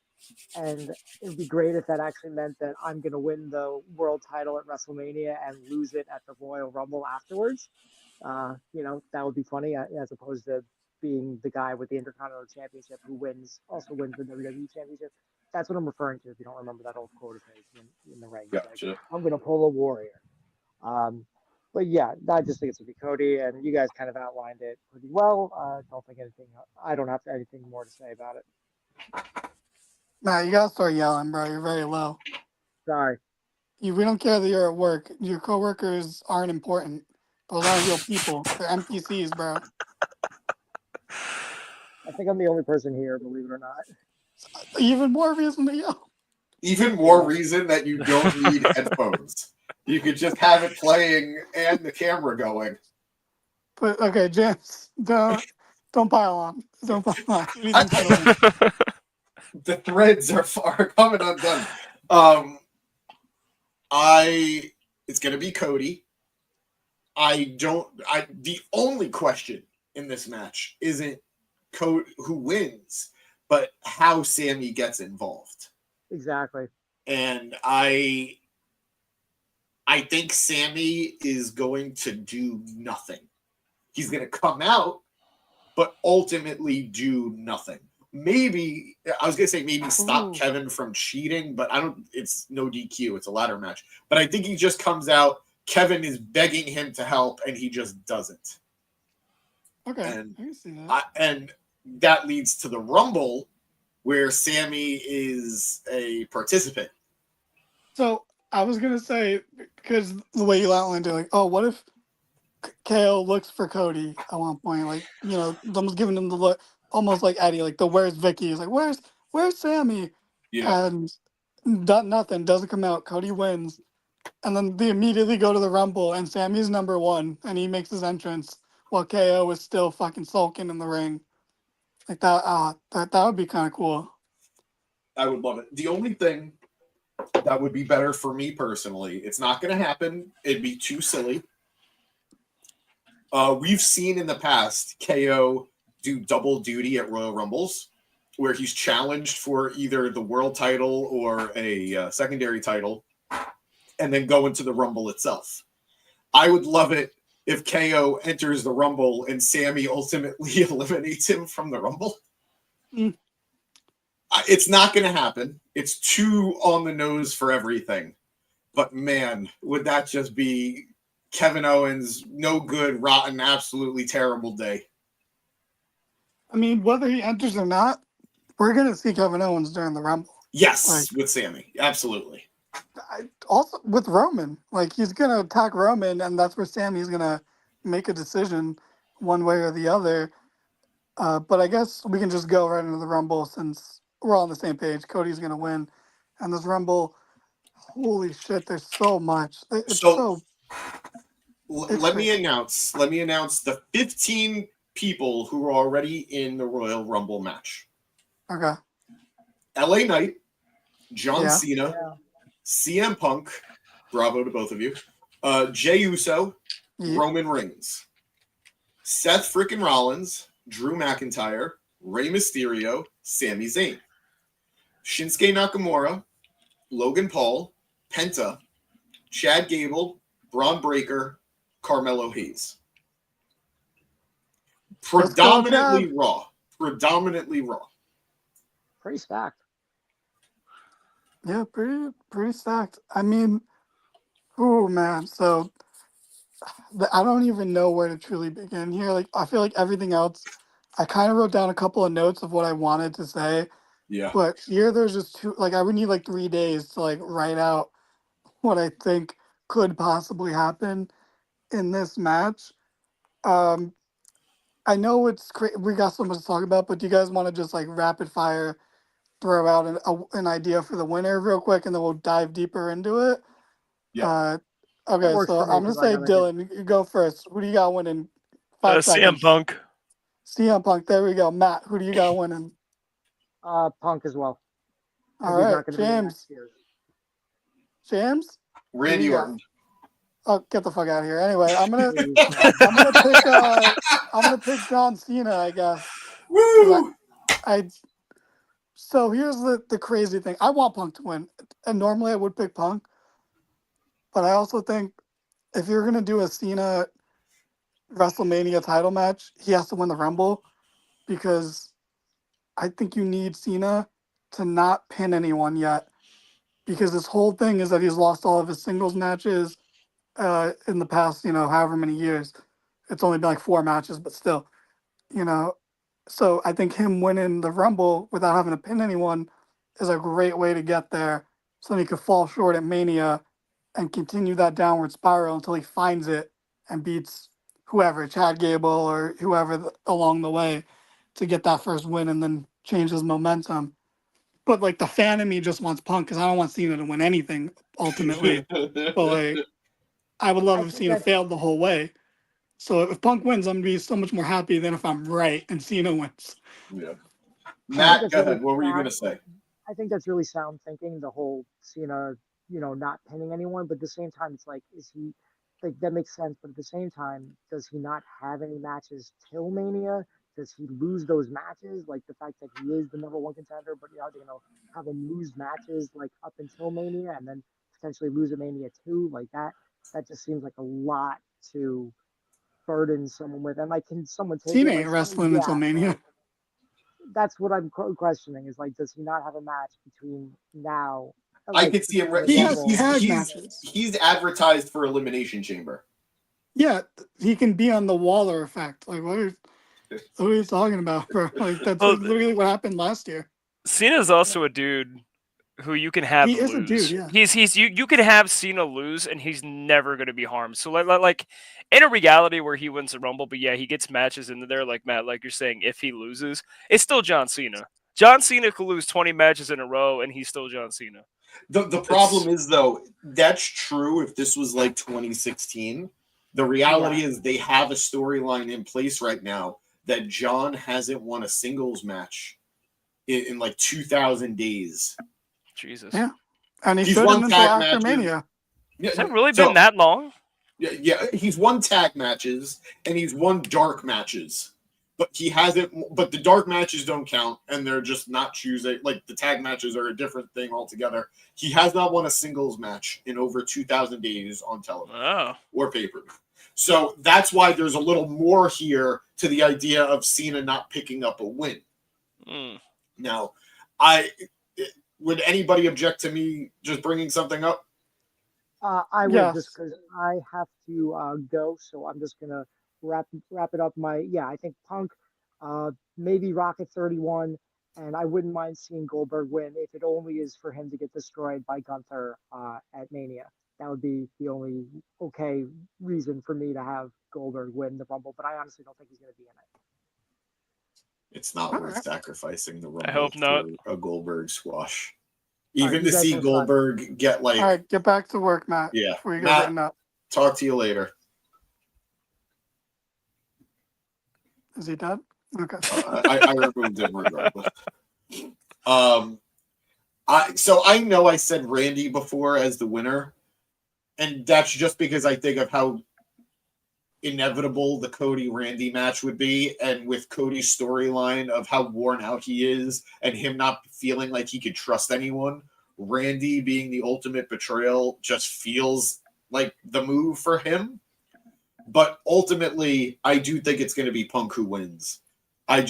and it would be great if that actually meant that I'm gonna win the world title at WrestleMania and lose it at the Royal Rumble afterwards. That would be funny as opposed to being the guy with the Intercontinental Championship who also wins the WWE Championship. That's what I'm referring to. If you don't remember that old quote of his in the ring, Gotcha. like, I'm gonna pull a Warrior. But yeah, I just think it's gonna be Cody, and you guys kind of outlined it pretty well. I don't have anything more to say about it. Matt, you gotta start yelling, bro. You're very low. Sorry. We don't care that you're at work. Your coworkers aren't important. Those aren't real people. They're NPCs, bro. I think I'm the only person here, believe it or not. Even more reason to yell. Even more reason that you don't need headphones. You could just have it playing and the camera going. But okay, James, don't pile on. Don't pile on. The threads are far coming undone. It's gonna be Cody. The only question in this match isn't who wins, but how Sammy gets involved. Exactly. And I think Sammy is going to do nothing. He's going to come out, but ultimately do nothing. Maybe I was going to say maybe stop Kevin from cheating, but it's no DQ. It's a ladder match. But I think he just comes out. Kevin is begging him to help, and he just doesn't. Okay, and I can see that. And that leads to the Rumble, where Sammy is a participant. So I was gonna say, because the way you outlined it, like, oh, what if KO looks for Cody at one point, like, almost giving him the look, almost like Eddie, like the "Where's Vicky?" He's like, "Where's Sammy?" Yeah, And nothing doesn't come out. Cody wins, and then they immediately go to the Rumble, and Sammy's number one, and he makes his entrance while KO is still fucking sulking in the ring. Like that. That would be kind of cool. I would love it. The only thing that would be better for me personally, it's not going to happen. It'd be too silly. We've seen in the past KO do double duty at Royal Rumbles, where he's challenged for either the world title or a secondary title, and then go into the Rumble itself. I would love it if KO enters the Rumble and Sammy ultimately eliminates him from the Rumble. Mm. It's not going to happen. It's too on the nose for everything. But man, would that just be Kevin Owens' no good, rotten, absolutely terrible day. I mean, whether he enters or not, we're gonna see Kevin Owens during the Rumble. Yes, with Sammy. Absolutely. Also with Roman, like he's gonna attack Roman, and that's where Sammy's gonna make a decision one way or the other. But I guess we can just go right into the Rumble since we're all on the same page. Cody's gonna win, and this Rumble, holy shit, there's so much. Let me announce the 15 people who are already in the Royal Rumble match. Okay. LA Knight, John Yeah. Cena, Yeah. CM Punk, bravo to both of you, Jey Uso, Yeah. Roman Reigns, Seth frickin' Rollins, Drew McIntyre, Rey Mysterio, Sami Zayn, Shinsuke Nakamura, Logan Paul, Penta, Chad Gable, Braun Breaker, Carmelo Hayes. Predominantly Raw. Pretty stacked. Yeah, pretty stacked. I mean, oh man. So I don't even know where to truly begin here. Like, I feel like everything else, I kind of wrote down a couple of notes of what I wanted to say, Yeah. but here there's just two. Like, I would need like 3 days to like write out what I think could possibly happen in this match. Um, I know we got so much to talk about, but do you guys want to just like rapid fire throw out an idea for the winner real quick, and then we'll dive deeper into it? Yeah. Okay, That works so for me, I'm gonna 'cause I say gotta Dylan, you go first. Who do you got winning? 5 CM seconds. Punk. CM Punk. There we go. Matt, who do you got winning? Punk as well. 'Cause All he's right, not gonna be in James. next year's. James. Randy Who you got? Orton. Oh, get the fuck out of here. Anyway, I'm gonna Please. pick John Cena, I guess. Woo! So here's the crazy thing. I want Punk to win, and normally I would pick Punk, but I also think if you're gonna do a Cena WrestleMania title match, he has to win the Rumble, because I think you need Cena to not pin anyone yet, because this whole thing is that he's lost all of his singles matches in the past, however many years. It's only been like 4 matches, but still, you know. So I think him winning the Rumble without having to pin anyone is a great way to get there, so then he could fall short at Mania and continue that downward spiral until he finds it and beats whoever, Chad Gable or whoever along the way, to get that first win and then change his momentum. But like the fan in me just wants Punk, because I don't want Cena to win anything ultimately. But like, I would love I if think Cena failed the whole way. So if Punk wins, I'm gonna be so much more happy than if I'm right and Cena wins. Yeah. I think Matt, that's go really ahead. What were you going to sound- say? I think that's really sound thinking. The whole Cena not pinning anyone. But at the same time, it's like, is he like that makes sense? But at the same time, does he not have any matches till Mania? Does he lose those matches? Like the fact that he is the number one contender, but they're gonna have him lose matches like up until Mania and then potentially lose a Mania too, like that. That just seems like a lot to burden someone with. And like, can someone take Cena it? ain't Like, wrestling until Mania. that's what I'm questioning. Is like, does he not have a match between now? I could see him. He has tag matches. He's advertised for Elimination Chamber. Yeah, he can be on the Waller effect. Like, what are you talking about, bro? Like, that's literally what happened last year. Cena's also a dude who you can have He lose. is a dude, yeah. You can have Cena lose and he's never going to be harmed. So like in a reality where he wins the Rumble, but yeah, he gets matches into there, like Matt, like you're saying, if he loses, it's still John Cena. John Cena could lose 20 matches in a row and he's still John Cena. The problem is, though, that's true if this was like 2016. The reality is they have a storyline in place right now that John hasn't won a singles match in like 2,000 days. Jesus. Yeah. And he's shouldn't until after Mania. Has it really been that long? Yeah, he's won tag matches and he's won dark matches. But he hasn't. But the dark matches don't count, and they're just not choosing. Like the tag matches are a different thing altogether. He has not won a singles match in over 2,000 days on television or pay-per-view. So that's why there's a little more here to the idea of Cena not picking up a win. Now, would anybody object to me just bringing something up? I would, just because I have to go, so I'm just gonna wrap it up. I think Punk, maybe Rocket 31, and I wouldn't mind seeing Goldberg win if it only is for him to get destroyed by Gunther at Mania. That would be the only okay reason for me to have Goldberg win the Rumble, but I honestly don't think he's going to be in it. It's not worth sacrificing the Rumble I hope not. for a Goldberg squash. Even to see Goldberg get like... All right, get back to work, Matt. Yeah. Before you go Matt, getting up. Talk to you later. Is he dead? Okay. I removed him regardless. So I know I said Randy before as the winner, and that's just because I think of how inevitable the Cody-Randy match would be, and with Cody's storyline of how worn out he is and him not feeling like he could trust anyone, Randy being the ultimate betrayal just feels like the move for him. But ultimately, I do think it's going to be Punk who wins. I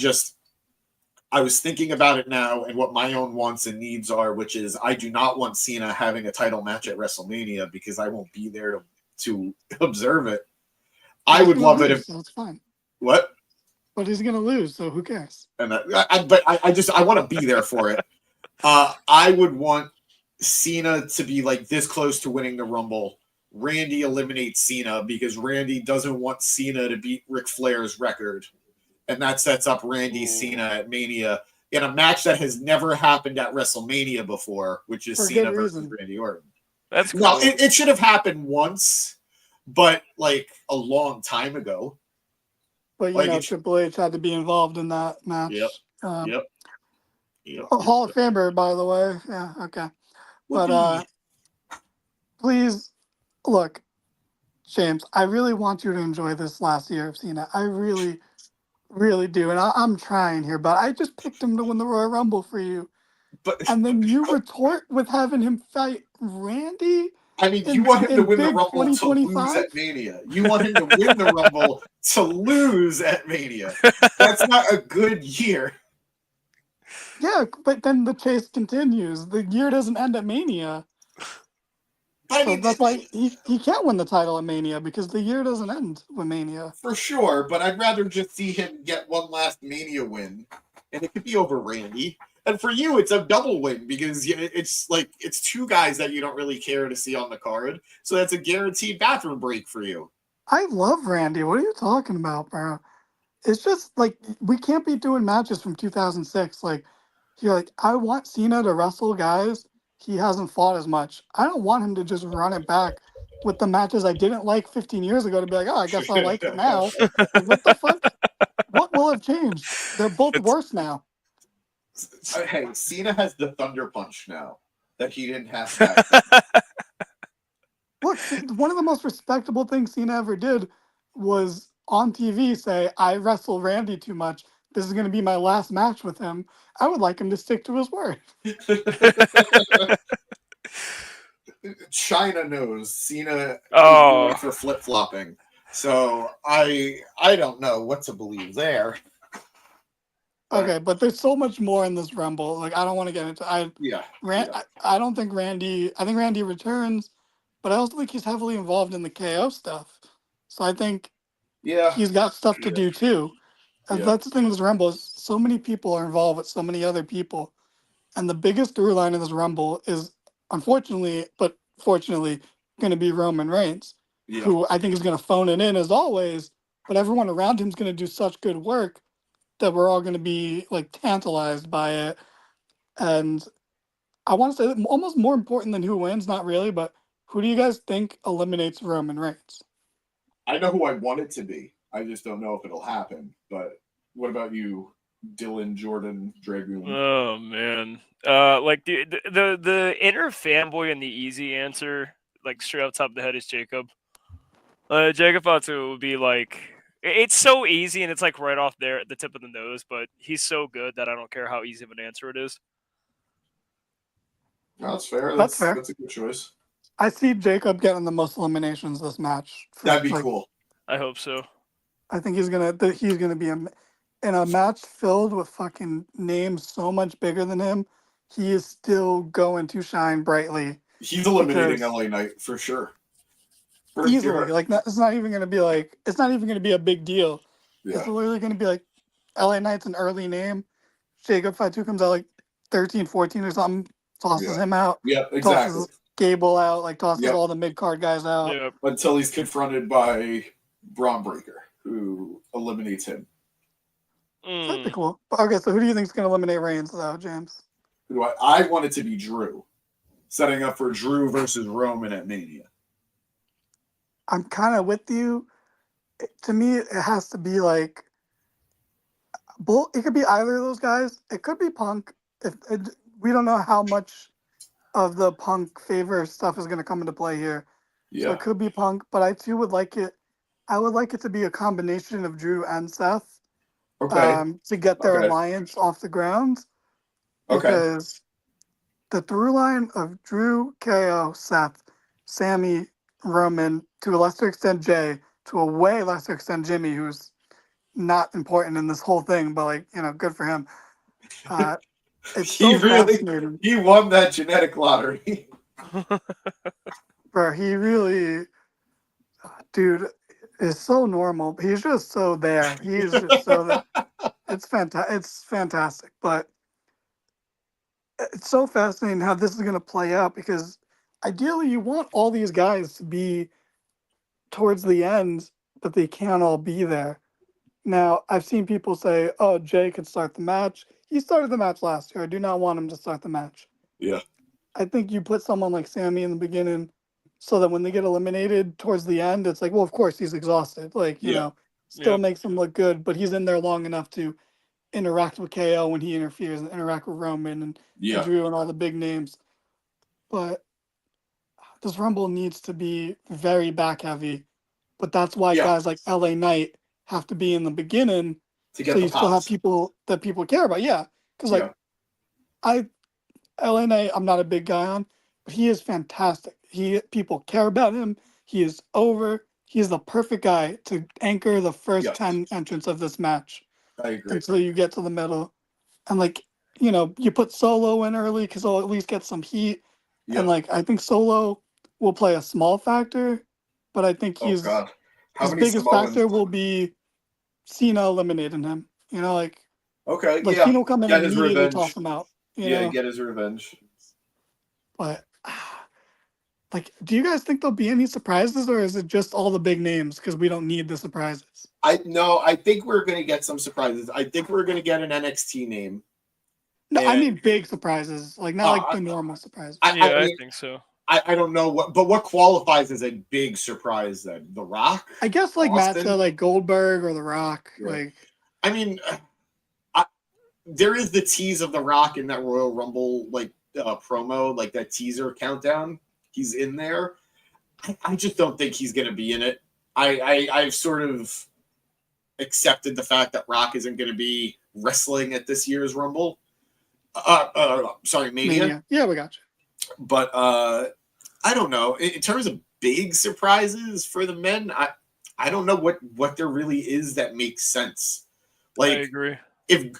was thinking about it now and what my own wants and needs are, which is I do not want Cena having a title match at WrestleMania because I won't be there to observe it. I would love it if... So it's fine. What? But he's going to lose, so who cares? And I want to be there for it. I would want Cena to be like this close to winning the Rumble. Randy eliminates Cena because Randy doesn't want Cena to beat Ric Flair's record. And that sets up Randy Cena at Mania in a match that has never happened at WrestleMania before, which is Cena versus Randy Orton. That's cool. Now, it should have happened once, but like a long time ago. But, you know, Triple H had to be involved in that match. Yep. A Hall of Famer, by the way. Yeah, okay. But please, look, James, I really want you to enjoy this last year of Cena. I really, really do. And I'm trying here, but I just picked him to win the Royal Rumble for you. And then you retort with having him fight Randy? I mean, you want him to win the Rumble to lose at Mania. You want him to win the Rumble to lose at Mania. That's not a good year. Yeah, but then the chase continues. The year doesn't end at Mania. But I mean, that's why he can't win the title at Mania, because the year doesn't end with Mania. For sure, but I'd rather just see him get one last Mania win, and it could be over Randy. And for you, it's a double win, because it's two guys that you don't really care to see on the card. So that's a guaranteed bathroom break for you. I love Randy. What are you talking about, bro? It's just like we can't be doing matches from 2006. Like, you're like, I want Cena to wrestle guys he hasn't fought as much. I don't want him to just run it back with the matches I didn't like 15 years ago to be like, oh, I guess I like it now. Like, what the fuck? What will have changed? They're both worse now. Hey, Cena has the Thunder Punch now. that he didn't have that. Look, one of the most respectable things Cena ever did was on TV say, "I wrestle Randy too much. This is going to be my last match with him." I would like him to stick to his word. China knows Cena is Oh. known for flip flopping, so I don't know what to believe there. Okay, but there's so much more in this Rumble. Like, I don't want to get into. Yeah. I don't think Randy. I think Randy returns, but I also think he's heavily involved in the KO stuff. So I think he's got stuff to do too. And Yeah. that's the thing with this Rumble is so many people are involved with so many other people, and the biggest through line in this Rumble is, unfortunately, but fortunately, going to be Roman Reigns, who I think is going to phone it in as always. But everyone around him is going to do such good work that we're all going to be like tantalized by it. And I want to say that almost more important than who wins, not really, but who do you guys think eliminates Roman Reigns? I know who I want it to be. I just don't know if it'll happen. But what about you, Dylan, Jordan, Dragoon? Oh man, like the inner fanboy and the easy answer, like straight off the top of the head, is Jacob. Jacob Fatu would be like, it's so easy and it's like right off there at the tip of the nose, but he's so good that I don't care how easy of an answer it is. No, that's fair. That's fair. That's a good choice. I see Jacob getting the most eliminations this match. That'd be cool. I hope so. I think he's gonna be in a match filled with fucking names so much bigger than him. He is still going to shine brightly. He's eliminating LA Knight for sure. Easily, like it's not even gonna be a big deal. Yeah. It's literally gonna be like LA Knight's an early name. Jacob Fatu comes out like 13, 14 or something, tosses him out. Yep, exactly. Tosses Gable out, like tosses all the mid card guys out. Yep. Until he's confronted by Braun Breaker, who eliminates him. That'd be cool. Okay, so who do you think is gonna eliminate Reigns though, James? Who do I want it to be Drew, setting up for Drew versus Roman at Mania. I'm kind of with you. To me, it has to be like, it could be either of those guys. It could be Punk. We don't know how much of the Punk favor stuff is going to come into play here. Yeah. So it could be Punk, but I too would like it. I would like it to be a combination of Drew and Seth. To get their alliance off the ground. Because the through line of Drew, KO, Seth, Sammy, Roman, to a lesser extent Jay, to a way lesser extent Jimmy, who's not important in this whole thing, but like, good for him. It's so fascinating. He won that genetic lottery. Bro, he really, dude, is so normal. He's just so there. He's just so there. It's fantastic. But it's so fascinating how this is going to play out, because ideally you want all these guys to be towards the end, but they can't all be there. Now, I've seen people say, oh, Jay could start the match. He started the match last year. I do not want him to start the match. Yeah. I think you put someone like Sammy in the beginning so that when they get eliminated towards the end, it's like, well, of course he's exhausted. Like, still makes him look good, but he's in there long enough to interact with KO when he interferes and interact with Roman and Drew and all the big names. But this Rumble needs to be very back heavy. But that's why guys like LA Knight have to be in the beginning to get so you still have people that people care about. Yeah. Because LA Knight, I'm not a big guy on, but he is fantastic. People care about him. He is over. He is the perfect guy to anchor the first 10 entrants of this match. I agree. Until you get to the middle. And you put Solo in early because he'll at least get some heat. Yeah. And I think Solo will play a small factor, but I think his biggest factor will be Cena eliminating him. Cena will come in and immediately toss him out. Get his revenge. But do you guys think there'll be any surprises, or is it just all the big names because we don't need the surprises? I think we're going to get some surprises. I think we're going to get an NXT name. No, I mean big surprises, not the normal surprises. I think so. I don't know what qualifies as a big surprise then? The Rock? I guess Matt said Goldberg or The Rock. Right. I mean, there is the tease of The Rock in that Royal Rumble promo, like that teaser countdown, he's in there. I just don't think he's going to be in it. I've sort of accepted the fact that Rock isn't going to be wrestling at this year's Rumble. Sorry, Mania. Yeah, we got you. But I don't know. In terms of big surprises for the men, I don't know what there really is that makes sense. Like, I agree. If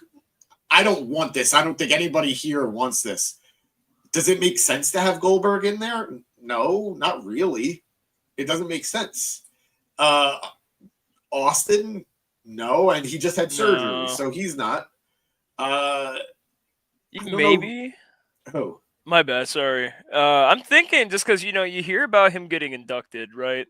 I don't want this, I don't think anybody here wants this. Does it make sense to have Goldberg in there? No, not really. It doesn't make sense. Austin, no, and he just had surgery, so he's not. Maybe. Oh, my bad. Sorry. I'm thinking just because you hear about him getting inducted, right?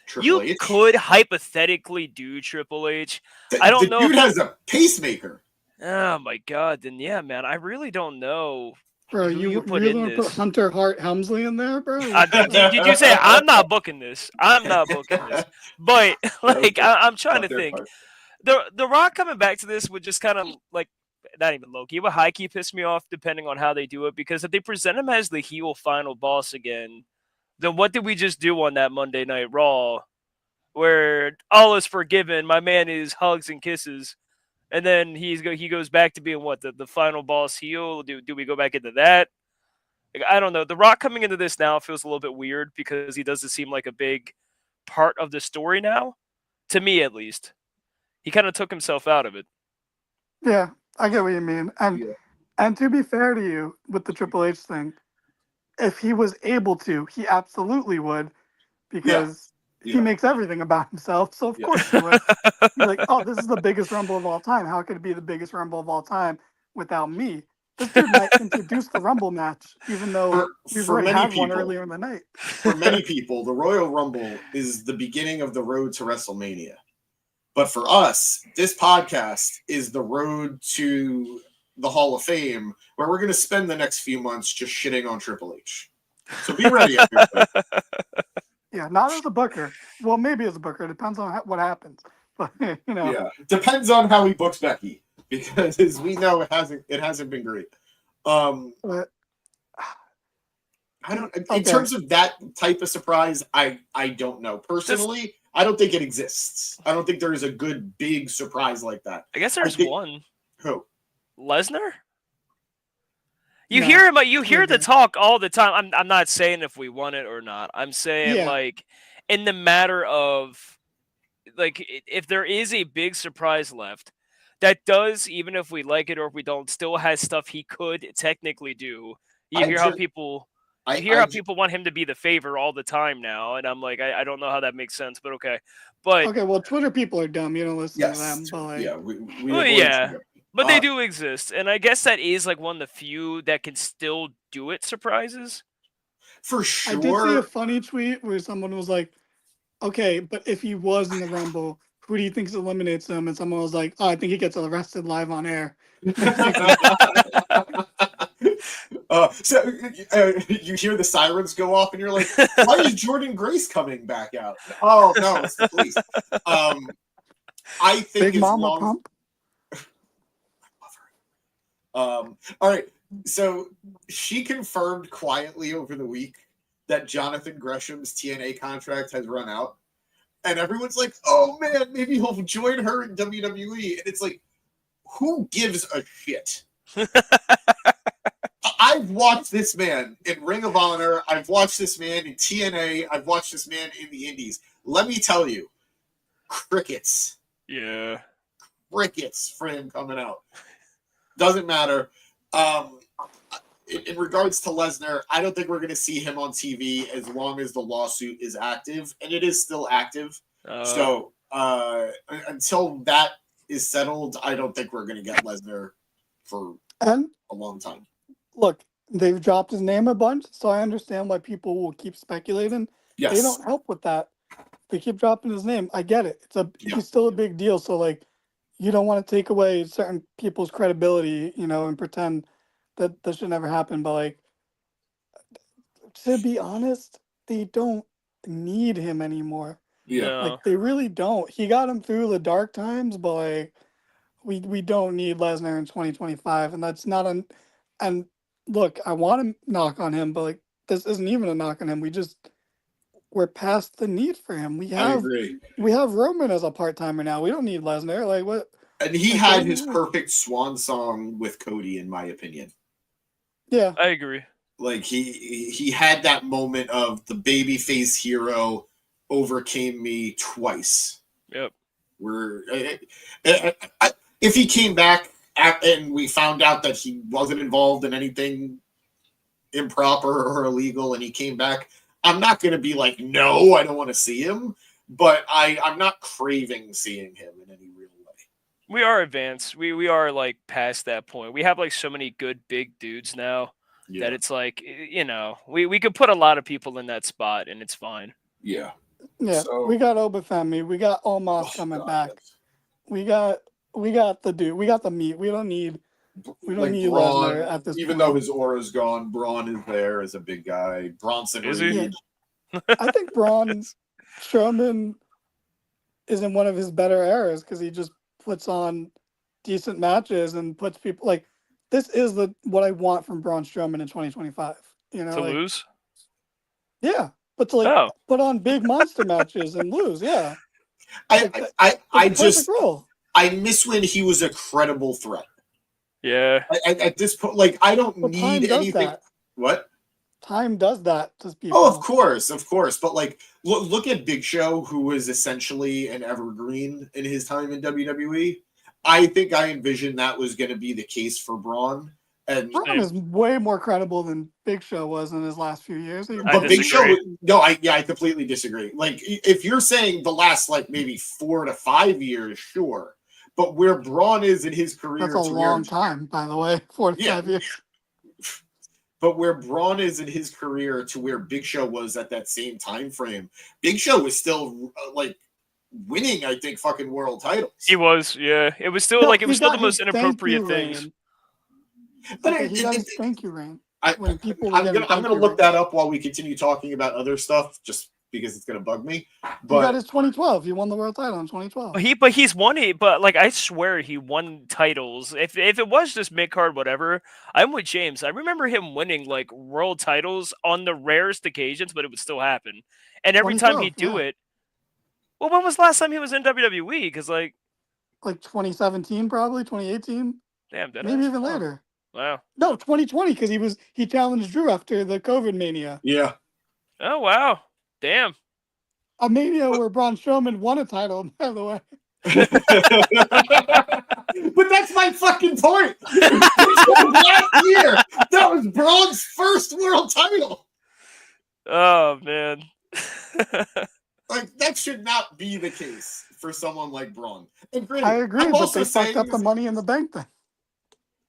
Triple H? Could hypothetically do Triple H. I don't know. The dude has a pacemaker. Oh my god! Then yeah, man, I really don't know. Bro, you really want to put Hunter Hart Helmsley in there, bro? Did you say I'm not booking this? I'm not booking this. But like, I'm trying to think. The Rock coming back to this would just kind of like not even low key, but high key piss me off depending on how they do it. Because if they present him as the heel final boss again, then what did we just do on that Monday Night Raw, where all is forgiven? My man is hugs and kisses. And then he goes back to being what the final boss heel. Do we go back into that? Like, I don't know. The Rock coming into this now feels a little bit weird because he doesn't seem like a big part of the story now, to me at least. He kind of took himself out of it. Yeah, I get what you mean. And to be fair to you with the Triple H thing, if he was able to, he absolutely would, because he makes everything about himself, so of course he would. He's like, oh, this is the biggest Rumble of all time. How could it be the biggest Rumble of all time without me? This dude might introduce the Rumble match, even though we've already had one earlier in the night. For many people, the Royal Rumble is the beginning of the road to WrestleMania. But for us, this podcast is the road to the Hall of Fame, where we're going to spend the next few months just shitting on Triple H. So be ready, everybody. Yeah, not as a booker. Well, maybe as a booker. It depends on what happens. But Yeah, depends on how he books Becky, because as we know, it hasn't been great. But, I don't. In terms of that type of surprise, I don't know personally. I don't think it exists. I don't think there is a good big surprise like that. I guess there's one. Who? Lesnar. You hear him. You hear the talk all the time. I'm not saying if we want it or not. I'm saying like in the matter of like if there is a big surprise left that does, even if we like it or if we don't, still has stuff he could technically do. You hear how people want him to be the favor all the time now, and I'm like, I don't know how that makes sense, but okay. But okay, well, Twitter people are dumb. You don't listen to them. But yeah, but they do exist, and I guess that is like one of the few that can still do it. Surprises, for sure. I did see a funny tweet where someone was like, "Okay, but if he was in the Rumble, who do you think eliminates him?" And someone was like, "Oh, I think he gets arrested live on air." So you hear the sirens go off, and you're like, "Why is Jordan Grace coming back out?" Oh no, it's the police. I think Big Mama Pump. All right, so she confirmed quietly over the week that Jonathan Gresham's TNA contract has run out, and everyone's like, "Oh man, maybe he'll join her in WWE." And it's like, who gives a shit? I've watched this man in Ring of Honor. I've watched this man in TNA. I've watched this man in the Indies. Let me tell you, crickets. Yeah. Crickets for him coming out. Doesn't matter. In regards to Lesnar, I don't think we're going to see him on TV as long as the lawsuit is active, and it is still active. So until that is settled, I don't think we're going to get Lesnar for a long time. Look, they've dropped his name a bunch, so I understand why people will keep speculating. Yes. They don't help with that. They keep dropping his name. I get it. He's still a big deal. So like, you don't want to take away certain people's credibility, and pretend that this should never happen. But like, to be honest, they don't need him anymore. Yeah. Like they really don't. He got him through the dark times, but like, we don't need Lesnar in 2025, and that's not and look, I want to knock on him, but like this isn't even a knock on him. We're past the need for him. We I have agree. Roman as a part timer now. We don't need Lesnar. Like what? And he Like, had what- his perfect swan song with Cody, in my opinion. Yeah, I agree. Like he had that moment of the babyface hero overcame me twice. Yep. Where if he came back and we found out that he wasn't involved in anything improper or illegal, and he came back, I'm not going to be like, no, I don't want to see him, but I'm not craving seeing him in any real way. We are advanced. We are like past that point. We have like so many good big dudes now that it's like, you know, we could put a lot of people in that spot and it's fine. Yeah. yeah. So- We got Obafemi. We got Omos coming God, back. yes. We got the dude. We got the meat. We don't need Like need Braun, Lesnar at this even point. though his aura's gone, Braun is there as a big guy. Bronson Is he? Reed. I think Braun Strowman is in one of his better eras because he just puts on decent matches and puts people like this is what I want from Braun Strowman in 2025. You know, To like, lose? yeah, but to like Oh. put on big monster matches and lose. Yeah, I It's a just perfect role. I miss when he was a credible threat. Yeah. At this point, like I don't Well, time need does anything. that. What? Time does that to people. Oh, of course. But like, look at Big Show, who was essentially an evergreen in his time in WWE. I think I envisioned that was going to be the case for Braun. And Braun is way more credible than Big Show was in his last few years. but Big Show, no, I completely disagree. Like, if you're saying the last like maybe 4 to 5 years, sure. But where Braun is in his career, That's a long time, by the way, 4 to 5 years. But where Braun is in his career to where Big Show was at that same time frame, Big Show was still like winning, I think, fucking world titles. He was, yeah. It was still No, like it was he still got the most his inappropriate thank you things. reign. But Okay, he got his thank you reign. I'm people were getting gonna thank you look reign. that up while we continue talking about other stuff, just because it's gonna bug me. He got But his 2012. He won the world title in 2012. He's won it, but like I swear he won titles. If it was just mid card, whatever, I'm with James. I remember him winning like world titles on the rarest occasions, but it would still happen. And every time he'd do 2012, it, well, when was the last time he was in WWE? Because like 2017, probably 2018, damn, did maybe I? even Oh, later. wow. No, 2020 because he challenged Drew after the COVID mania. yeah, Oh wow, damn. A mania where Braun Strowman won a title, by the way. but that's my fucking point. Last year, that was Braun's first world title. Oh man. Like that should not be the case for someone like Braun. And granted, I agree, I'm but also they fucked saying up the this- Money in the Bank thing.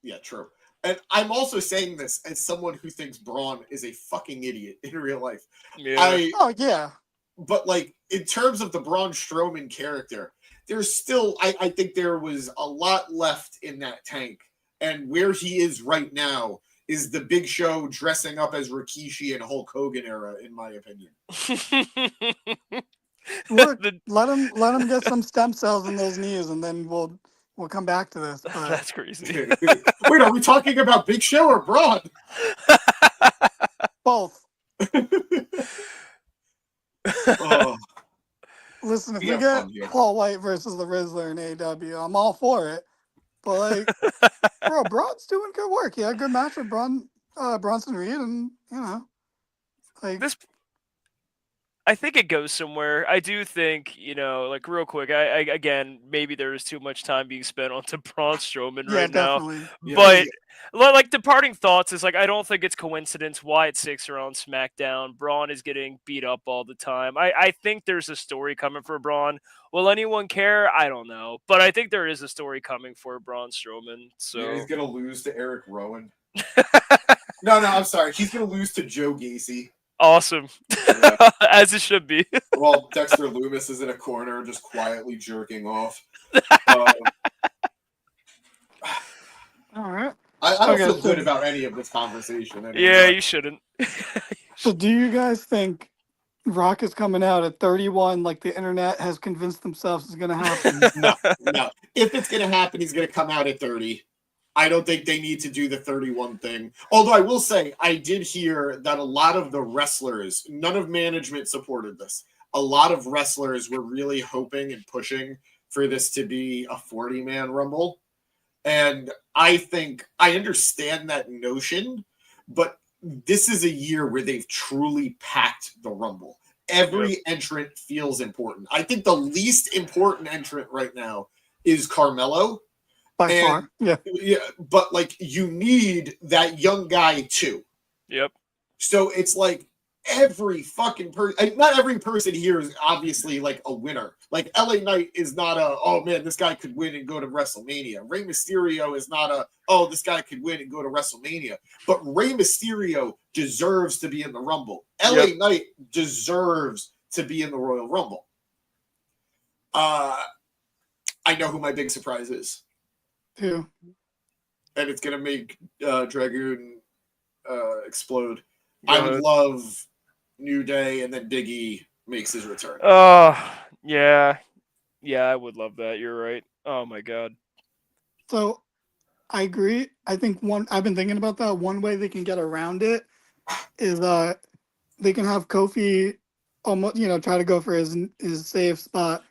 Yeah, true. And I'm also saying this as someone who thinks Braun is a fucking idiot in real life. Yeah. Oh yeah, But like in terms of the Braun Strowman character, there's still I think there was a lot left in that tank. And where he is right now is the Big Show dressing up as Rikishi and Hulk Hogan era, in my opinion. look, The- let him get some stem cells in those knees, and then we'll come back to this. But That's crazy. Wait, are we talking about Big Show or Braun? both. Oh, Listen, if We we have get fun here. Paul White versus the Rizzler in AEW, I'm all for it. But like, bro, Braun's doing good work. He had a good match with Bronson Reed, and like This I think it goes somewhere. I do think, like real quick, I again, maybe there is too much time being spent onto Braun Strowman yeah, right now. definitely. yeah. But like departing thoughts is like I don't think it's coincidence why it's 6 are on SmackDown. Braun is getting beat up all the time. I think there's a story coming for Braun. Will anyone care? I don't know. But I think there is a story coming for Braun Strowman. So Yeah, he's gonna lose to Eric Rowan. No, I'm sorry. He's gonna lose to Joe Gacy. awesome. Yeah. As it should be. While Dexter Loomis is in a corner just quietly jerking off. All right. I don't Okay, feel so- good about any of this conversation anymore. Yeah, you shouldn't. So, do you guys think Rock is coming out at 31? Like the internet has convinced themselves is going to happen? No. If it's gonna happen, he's gonna come out at 30. I don't think they need to do the 31 thing. Although I will say, I did hear that a lot of the wrestlers, none of management supported this. A lot of wrestlers were really hoping and pushing for this to be a 40-man Rumble. And I think I understand that notion, but this is a year where they've truly packed the Rumble. Every entrant feels important. I think the least important entrant right now is Carmelo. By far. Yeah. But like you need that young guy too. Yep. So it's like every fucking person, not every person here is obviously like a winner. Like LA Knight is not a, oh man, this guy could win and go to WrestleMania. Rey Mysterio is not a, oh, this guy could win and go to WrestleMania. But Rey Mysterio deserves to be in the Rumble. LA Knight deserves to be in the Royal Rumble. I know who my big surprise is. Who? And it's gonna make Dragoon explode. I would love New Day, and then Big E makes his return. Yeah, I would love that. You're right. Oh my god. So, I agree. I think I've been thinking about that. One way they can get around it is they can have Kofi almost, try to go for his safe spot,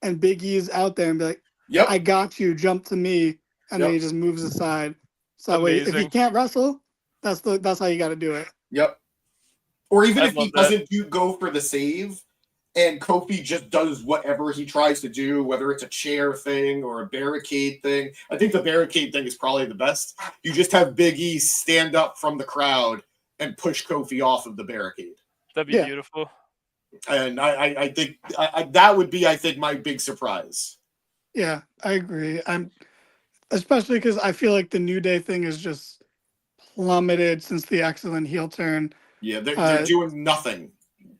and Big E's out there and be like, Yep. I got you, jump to me, and then he just moves aside. So that way, if he can't wrestle, that's how you got to do it. Yep. Or even if he doesn't go for the save, and Kofi just does whatever he tries to do, whether it's a chair thing or a barricade thing. I think the barricade thing is probably the best. You just have Big E stand up from the crowd and push Kofi off of the barricade. That'd be beautiful. And I think that would be, I think, my big surprise. Yeah, I agree. Especially because I feel like the New Day thing is just plummeted since the excellent heel turn. Yeah, they're doing nothing.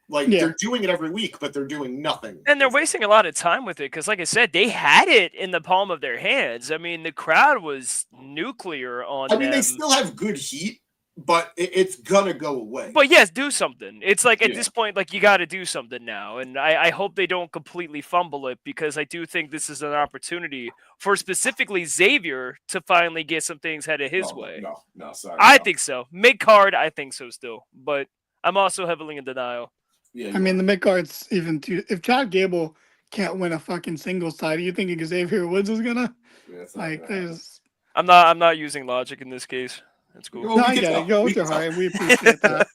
They're doing it every week, but they're doing nothing. And they're wasting a lot of time with it because, like I said, they had it in the palm of their hands. I mean, the crowd was nuclear on them. They still have good heat, but it's gonna go away. But yes, do something. It's like at this point, like you got to do something now. And I hope they don't completely fumble it because I do think this is an opportunity for specifically Xavier to finally get some things headed his way. No, sorry. I think so. Mid-card, I think so still. But I'm also heavily in denial. Yeah, I mean, the mid-card's even too... If Chad Gable can't win a fucking singles title, you think Xavier Woods is gonna? There's... I'm not using logic in this case. That's cool. No, I get it. Go with your heart. We appreciate that.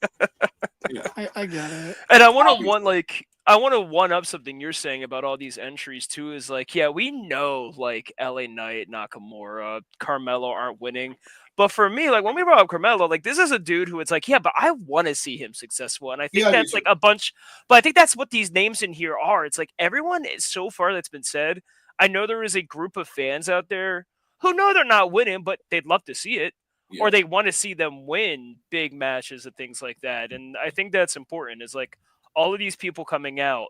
I get it. And I want to one up something you're saying about all these entries too. Is like, yeah, we know like LA Knight, Nakamura, Carmelo aren't winning. But for me, like when we brought up Carmelo, like this is a dude who it's like, yeah, but I want to see him successful. And I think that's like a bunch, but I think that's what these names in here are. It's like everyone so far that's been said. I know there is a group of fans out there who know they're not winning, but they'd love to see it. Yeah. Or they want to see them win big matches and things like that. And I think that's important. Is like all of these people coming out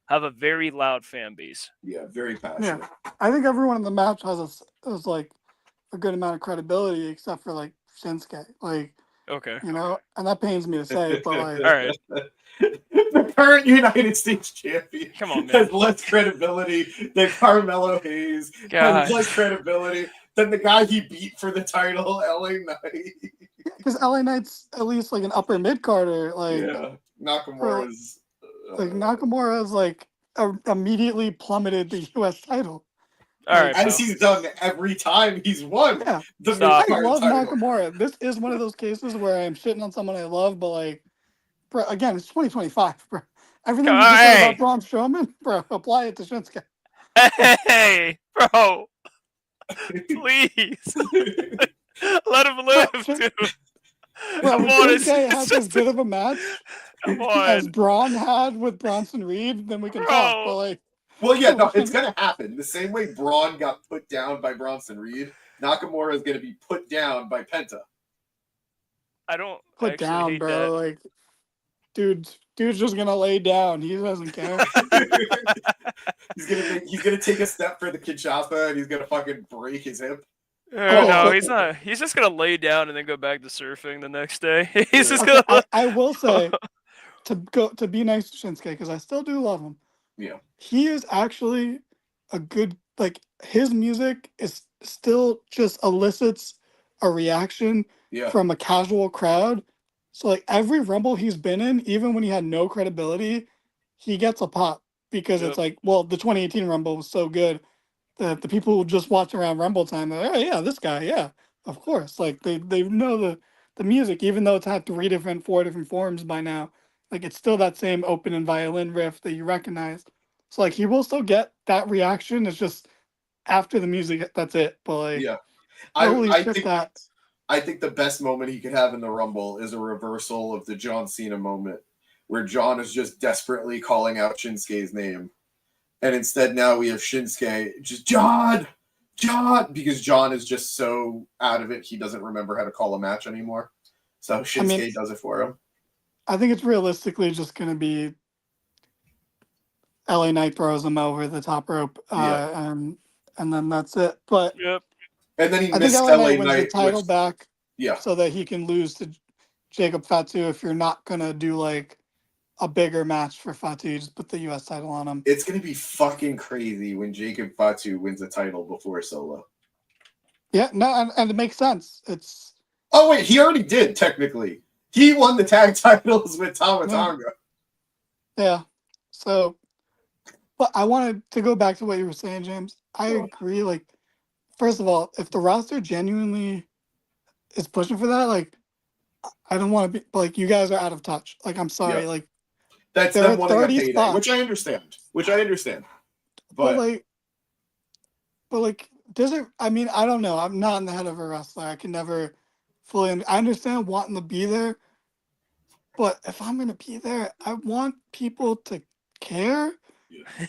have a very loud fan base. Yeah, very passionate. Yeah, I think everyone in the match has like a good amount of credibility, except for like Shinsuke. Like, okay, and that pains me to say, but like, all right. The current United States champion come on, man. has less credibility than Carmelo Hayes. Has less credibility than the guy he beat for the title, LA Knight. Because LA Knight's at least like an upper mid-carder. Like, Nakamura's... Nakamura's like immediately plummeted the U.S. title. All right, as he's done every time he's won. Yeah. I love Nakamura. This is one of those cases where I'm shitting on someone I love, but like, bro, again, it's 2025, bro. Everything you just said about Braun Strowman, bro, apply it to Shinsuke. Hey, bro. Please. Let him live, dude. Well, Shinsuke has as good of a match as Braun had with Bronson Reed, then we can talk. But like, well, yeah, no, it's gonna happen. The same way Braun got put down by Bronson Reed, Nakamura is gonna be put down by Penta. I don't put down, bro. That. Like, dude's just gonna lay down. He doesn't care. he's gonna take a step for the Kinshasa and he's gonna fucking break his hip. No, he's not. He's just gonna lay down and then go back to surfing the next day. He's just gonna. I will say, to be nice to Shinsuke, because I still do love him. Yeah, he is actually a good. Like his music is still just elicits a reaction Yeah. from a casual crowd. So like every Rumble he's been in, even when he had no credibility, he gets a pop because Yep. it's like, well, the 2018 Rumble was so good that the people who just watch around Rumble time, they're like, oh yeah, this guy, yeah, of course. Like they know the music, even though it's had four different forms by now. Like it's still that same open and violin riff that you recognize. So like he will still get that reaction. It's just after the music, that's it. But like, Yeah. holy I shit, think that I think the best moment he could have in the Rumble is a reversal of the John Cena moment, where John is just desperately calling out Shinsuke's name. And instead now we have Shinsuke just John, because John is just so out of it he doesn't remember how to call a match anymore. So Shinsuke does it for him. I think it's realistically just gonna be LA Knight throws him over the top rope, and then that's it. But Yep. And then he I think missed LA LA Knight wins the Knight, title which, back yeah. so that he can lose to Jacob Fatu. If you're not gonna do like a bigger match for Fatu, you just put the US title on him. It's gonna be fucking crazy when Jacob Fatu wins a title before Solo. Yeah, no, and it makes sense. It's Oh wait, he already did technically. He won the tag titles with Tama Tonga. yeah. So, but I wanted to go back to what you were saying, James. I agree. Like, first of all, if the roster genuinely is pushing for that, like, I don't want to be like you guys are out of touch. Like, I'm sorry. Yeah. Like, That's there them are wanting a 30 payday, spots. which I understand. But But like, does it? I mean, I don't know. I'm not in the head of a wrestler. I can never fully. I understand wanting to be there, but if I'm gonna be there, I want people to care.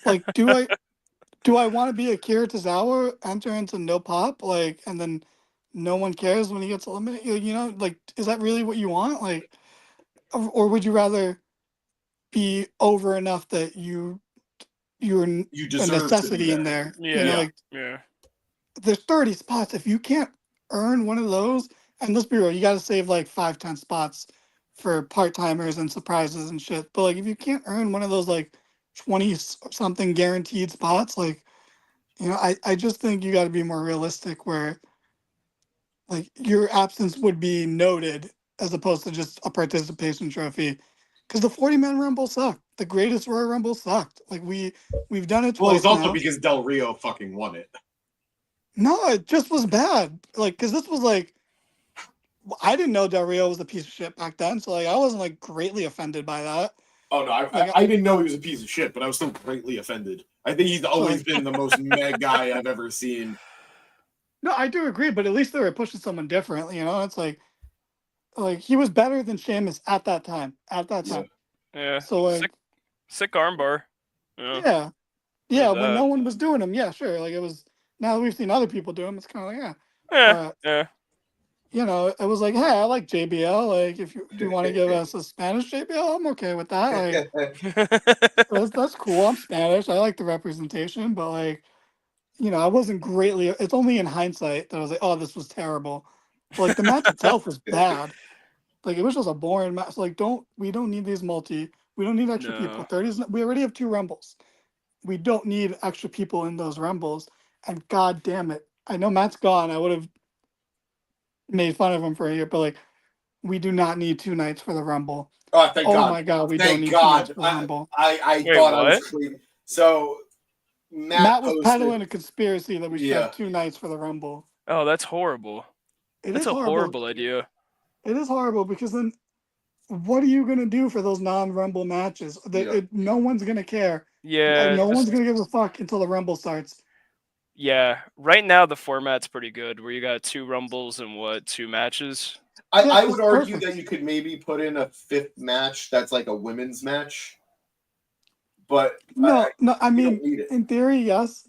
Like, do I want to be Akira Tozawa, enter into no pop, like, and then no one cares when he gets eliminated? You know, like, is that really what you want? Like, or would you rather be over enough that you're you a deserve necessity to in be there? Yeah. You know, like Yeah. there's 30 spots. If you can't earn one of those, and let's be real, you got to save like 5-10 spots for part timers and surprises and shit. But like, if you can't earn one of those like 20 something guaranteed spots, like, you know, I just think you got to be more realistic where like your absence would be noted as opposed to just a participation trophy. Because the 40-man Rumble sucked. The greatest Royal Rumble sucked. Like we've done it Well, twice it's also now. because Del Rio fucking won it. No, it just was bad. Like, because this was like, I didn't know Del Rio was a piece of shit back then, so like I wasn't like greatly offended by that. Oh no, I didn't know he was a piece of shit, but I was still greatly offended. I think he's always been the most meh guy I've ever seen. No, I do agree, but at least they were pushing someone different. You know, it's like he was better than Sheamus at that time. At that time. Yeah. So like, sick armbar. Yeah. yeah, There's when that. no one was doing them, yeah, sure. Like it was. Now that we've seen other people do them, it's kind of like, yeah. Yeah. Yeah. You know, it was like, hey, I like JBL. Like, if you do want to give us a Spanish JBL, I'm okay with that. Like, that's cool. I'm Spanish. I like the representation, but like, you know, I wasn't greatly. It's only in hindsight that I was like, oh, this was terrible. But like, the match itself was bad. Like, it was just a boring match. Like, we don't need these we don't need extra people. No. 30s. We already have 2 Rumbles. We don't need extra people in those Rumbles. And god damn it, I know Matt's gone. I would have made fun of him for a year, but like, we do not need 2 nights for the Rumble. Oh, thank God. My God, we Thank don't need God. 2 nights for the Rumble. I Wait, thought I was what? clean. So Matt was posted, peddling a conspiracy that we should Yeah. have 2 nights for the Rumble. Oh, that's horrible. That's a horrible idea. It is horrible because then what are you going to do for those non-Rumble matches? No one's going to care. Yeah. No one's going to give a fuck until the Rumble starts. Yeah. Right now the format's pretty good where you got 2 Rumbles and 2 matches. I would argue perfect. that you could maybe put in a 5th match that's like a women's match. But no, I you mean, don't need it. in theory, yes.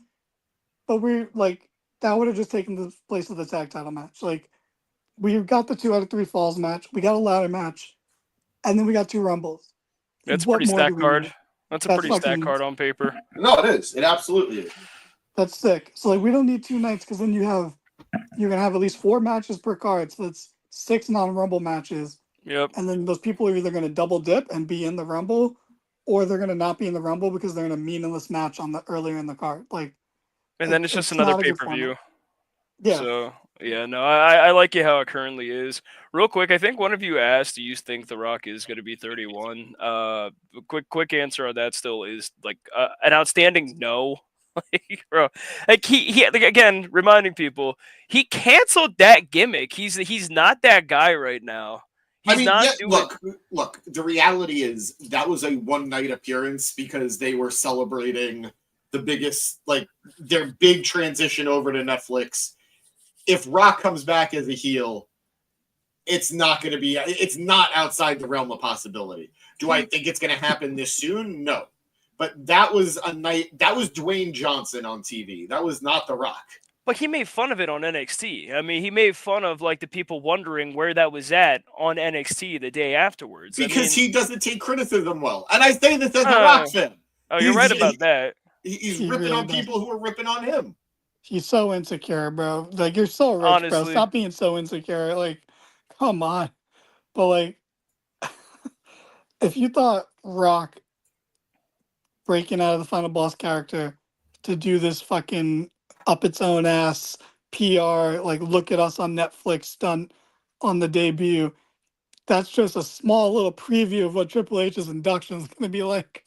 But we're like, that would have just taken the place of the tag title match. Like, we've got the 2 out of 3 falls match. We got a ladder match. And then we got 2 Rumbles. That's a What pretty more do stacked we card. need? That's a That's pretty stacked fucking- card on paper. No, it is. It absolutely is. That's sick. So like, we don't need 2 nights because then you're gonna have at least 4 matches per card. So that's 6 non-Rumble matches. Yep. And then those people are either gonna double dip and be in the Rumble, or they're gonna not be in the Rumble because they're in a meaningless match on the earlier in the card. Like, And then it's just not another a good pay-per-view. format. Yeah. So yeah, no, I like it how it currently is. Real quick, I think one of you asked, do you think The Rock is going to be 31? Quick answer on that still is like an outstanding no. Like, bro, like he like, again reminding people he canceled that gimmick. He's not that guy right now. I He's mean, not yeah, doing. look, the reality is that was a one night appearance because they were celebrating the biggest, like their big transition over to Netflix. If Rock comes back as a heel, it's not outside the realm of possibility. Do I think it's going to happen this soon? No. But that was Dwayne Johnson on TV. That was not The Rock. But he made fun of it on NXT. I mean, he made fun of like the people wondering where that was at on NXT the day afterwards. Because he doesn't take criticism well. And I say this as a Rock fan. Oh, you're right about that. He's ripping really on does. people who are ripping on him. He's so insecure, bro. Like, you're so rich, bro. Honestly. Stop being so insecure. Like, come on. But, like, if you thought Rock breaking out of the Final Boss character to do this fucking up its own ass PR, like, look at us on Netflix stunt on the debut, that's just a small little preview of what Triple H's induction is going to be like.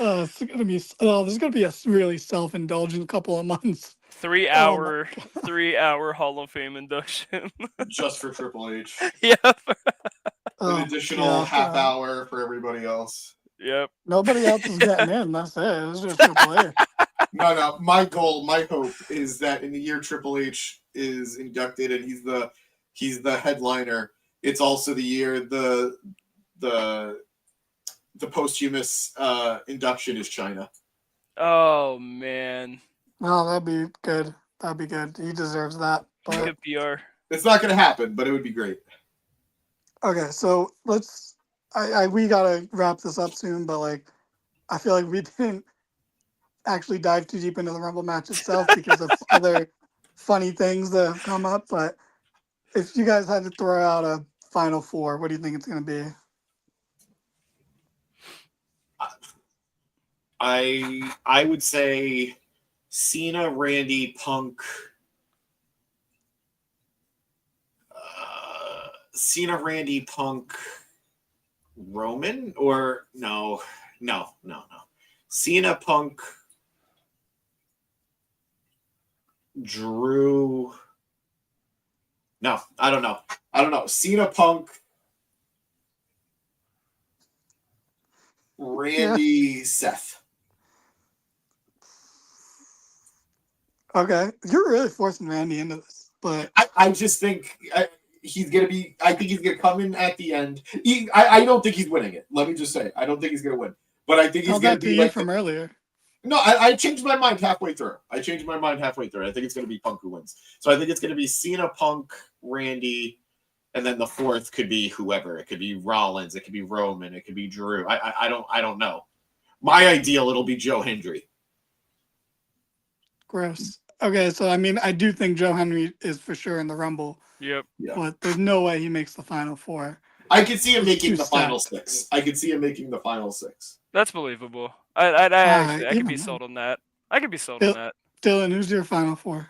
It's gonna be. Oh, this is gonna be a really self-indulgent couple of months. 3 hour Hall of Fame induction. Just for Triple H. Yep. An additional half hour for everybody else. Yep. Nobody else is getting in. That's it. It's just Triple H. No. My hope is that in the year Triple H is inducted and he's the headliner, it's also the year the posthumous induction is China. Oh man. Oh, that'd be good. That'd be good. He deserves that. But Good PR. It's not going to happen, but it would be great. okay, so let's. We gotta wrap this up soon, but like, I feel like we didn't actually dive too deep into the Rumble match itself because of other funny things that have come up. But if you guys had to throw out a final four, what do you think it's gonna be? I would say Cena, Randy, Punk. Cena, Randy, Punk, Roman, or no. Cena, Punk, Drew. No, I don't know. Cena, Punk, Randy, Seth. Okay, you're really forcing Randy into this, but I just think he's gonna be. I think he's gonna come in at the end. I don't think he's winning it. Let me just say, I don't think he's gonna win. But I think he's gonna be like from earlier. No, I changed my mind halfway through. I think it's gonna be Punk who wins. So I think it's gonna be Cena, Punk, Randy, and then the fourth could be whoever. It could be Rollins. It could be Roman. It could be Drew. I don't know. My ideal, it'll be Joe Hendry. Gross. Okay, so I mean, I do think Joe Henry is for sure in the Rumble. Yep. Yeah. But there's no way he makes the final four. I could see him making too the final six. That's believable. I could be even sold on that. I could be sold on that. Dylan, who's your final four?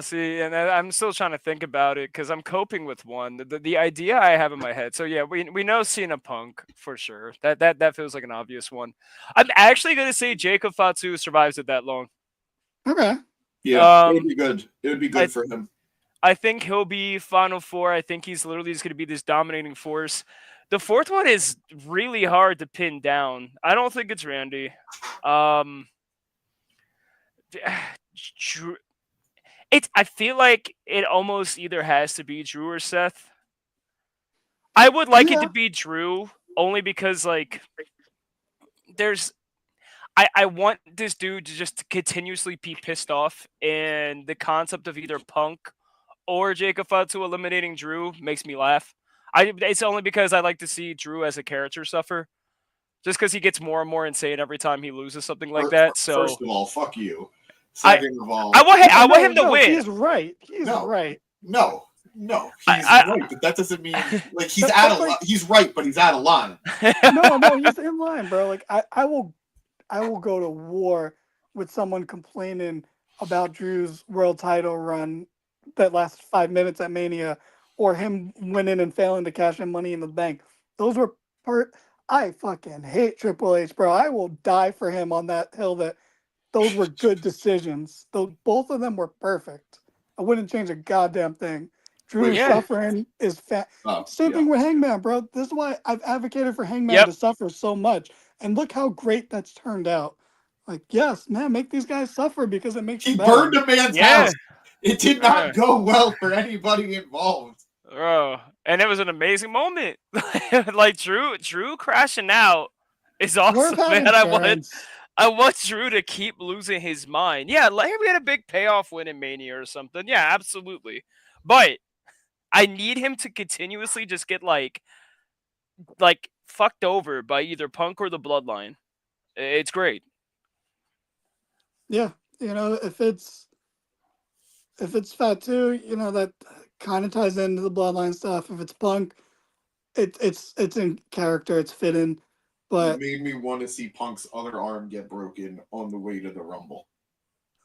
See, and I'm still trying to think about it because I'm coping with one. The idea I have in my head. So yeah, we know Cena Punk for sure. That feels like an obvious one. I'm actually gonna say Jacob Fatu survives it that long. Okay. Yeah, it would be good. It would be good for him. I think he'll be final four. I think he's literally just going to be this dominating force. The fourth one is really hard to pin down. I don't think it's Randy. Drew, I feel like it almost either has to be Drew or Seth. I would like it to be Drew only because like there's I want this dude to just continuously be pissed off, and the concept of either Punk or Jacob Fatu eliminating Drew makes me laugh. It's only because I like to see Drew as a character suffer, just because he gets more and more insane every time he loses something like that. So first of all, fuck you. Second of all, I want him to win. He's right. He's right. No, he's right, but that doesn't mean like he's out of line. He's right, but he's out of line. No, he's in line, bro. Like I will go to war with someone complaining about Drew's world title run that lasted 5 minutes at Mania, or him winning and failing to cash in Money in the Bank. Those were I fucking hate Triple H, bro. I will die for him on that hill. That those were good decisions. Those both of them were perfect. I wouldn't change a goddamn thing. Drew Wait, suffering is same thing with Hangman, bro. This is why I've advocated for Hangman to suffer so much. And look how great that's turned out. Like, yes, man, make these guys suffer because it makes He them better. burned a man's house. It did not go well for anybody involved. Bro, and it was an amazing moment. Like Drew crashing out is awesome, man. I want Drew to keep losing his mind. Yeah, like we had a big payoff win in Mania or something. Yeah, absolutely. But I need him to continuously just get like fucked over by either Punk or the Bloodline. It's great. Yeah, you know, if it's Fatu, you know, that kind of ties into the Bloodline stuff. If it's Punk, it's in character, it's fitting. But it made me want to see Punk's other arm get broken on the way to the Rumble.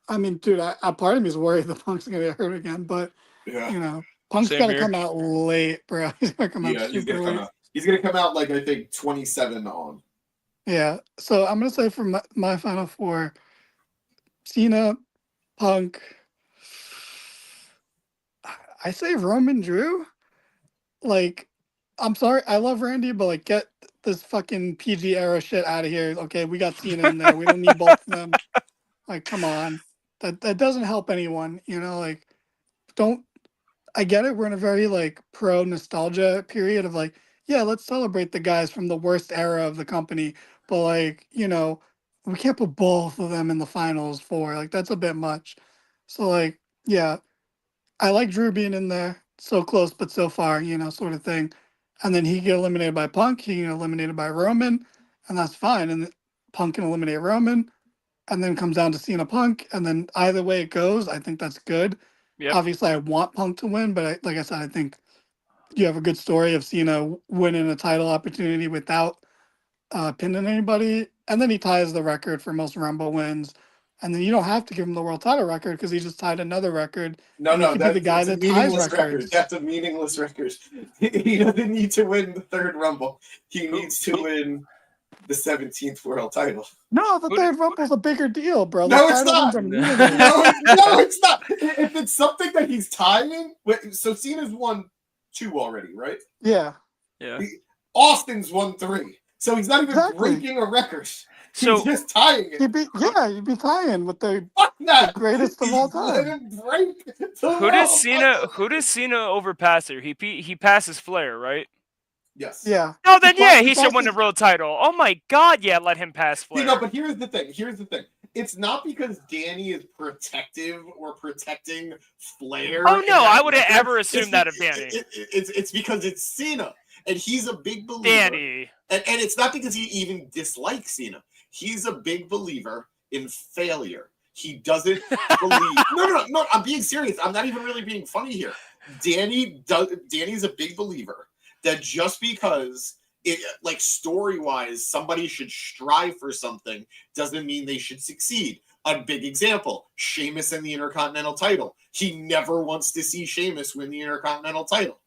I mean, dude, I part of me is worried that Punk's gonna get hurt again. But you know, Punk's gotta come out late, bro. He's gonna come out super late. He's gonna come out like I think 27 on. Yeah. So I'm gonna say for my final four, Cena, Punk. I say Roman Drew. Like, I'm sorry, I love Randy, but like, get this fucking PG era shit out of here. Okay, we got Cena in there. We don't need both of them. Like, come on, that doesn't help anyone. You know, like, don't. I get it. We're in a very like pro nostalgia period of like, yeah, let's celebrate the guys from the worst era of the company. But like, you know, we can't put both of them in the finals for like that's a bit much. So like, yeah, I like Drew being in there, so close but so far, you know, sort of thing. And then he get eliminated by Punk, he get eliminated by Roman, and that's fine. And Punk can eliminate Roman, and then comes down to Cena Punk, and then either way it goes, I think that's good. Yep. Obviously, I want Punk to win, but like I said, I think you have a good story of Cena winning a title opportunity without pinning anybody, and then he ties the record for most Rumble wins. And then you don't have to give him the world title record because he just tied another record. No, he could be the guy that ties records. That's a meaningless record. He doesn't need to win the third Rumble. He needs to win the 17th world title. No, the third Rumble's a bigger deal, bro. No, it's not. No, it's not. If it's something that he's tying, so Cena's won 2 already, right? Yeah. Austin's won 3. So he's not even breaking a record. He's just tying it. You'd be tying with the greatest of all time. Who does Cena overpass here? He passes Flair, right? Yes. Yeah. Oh, then he should win the world title. Oh my God, yeah, let him pass Flair. No, but here's the thing. It's not because Danny is protective or protecting Flair. Oh no, I wouldn't ever assume that of Danny. It's because it's Cena, and he's a big believer. Danny. And it's not because he even dislikes Cena. He's a big believer in failure. He doesn't believe. No. I'm being serious. I'm not even really being funny here. Danny's a big believer that just because like story-wise, somebody should strive for something doesn't mean they should succeed. A big example: Sheamus and the Intercontinental title. He never wants to see Sheamus win the Intercontinental title.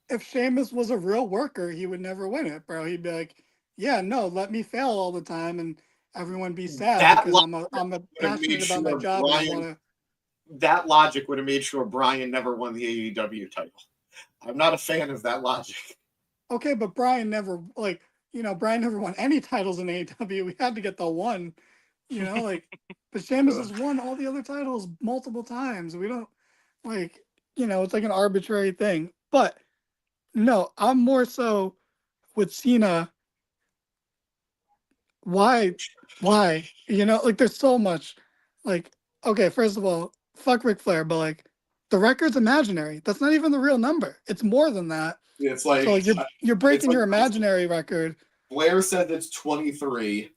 If Sheamus was a real worker, he would never win it, bro. He'd be like, yeah, no, let me fail all the time and everyone be sad because I'm passionate about my job. That logic would have made sure Bryan never won the AEW title. I'm not a fan of that logic. Okay, but Bryan never won any titles in AEW. We had to get the one, you know, like, but Sheamus has won all the other titles multiple times. We don't, like, you know, it's like an arbitrary thing. But no, I'm more so with Cena. Why? You know, like, there's so much. Like, okay, first of all, fuck Ric Flair, but like, the record's imaginary. That's not even the real number. It's more than that. It's like, so you're breaking your imaginary record. Blair said it's 23.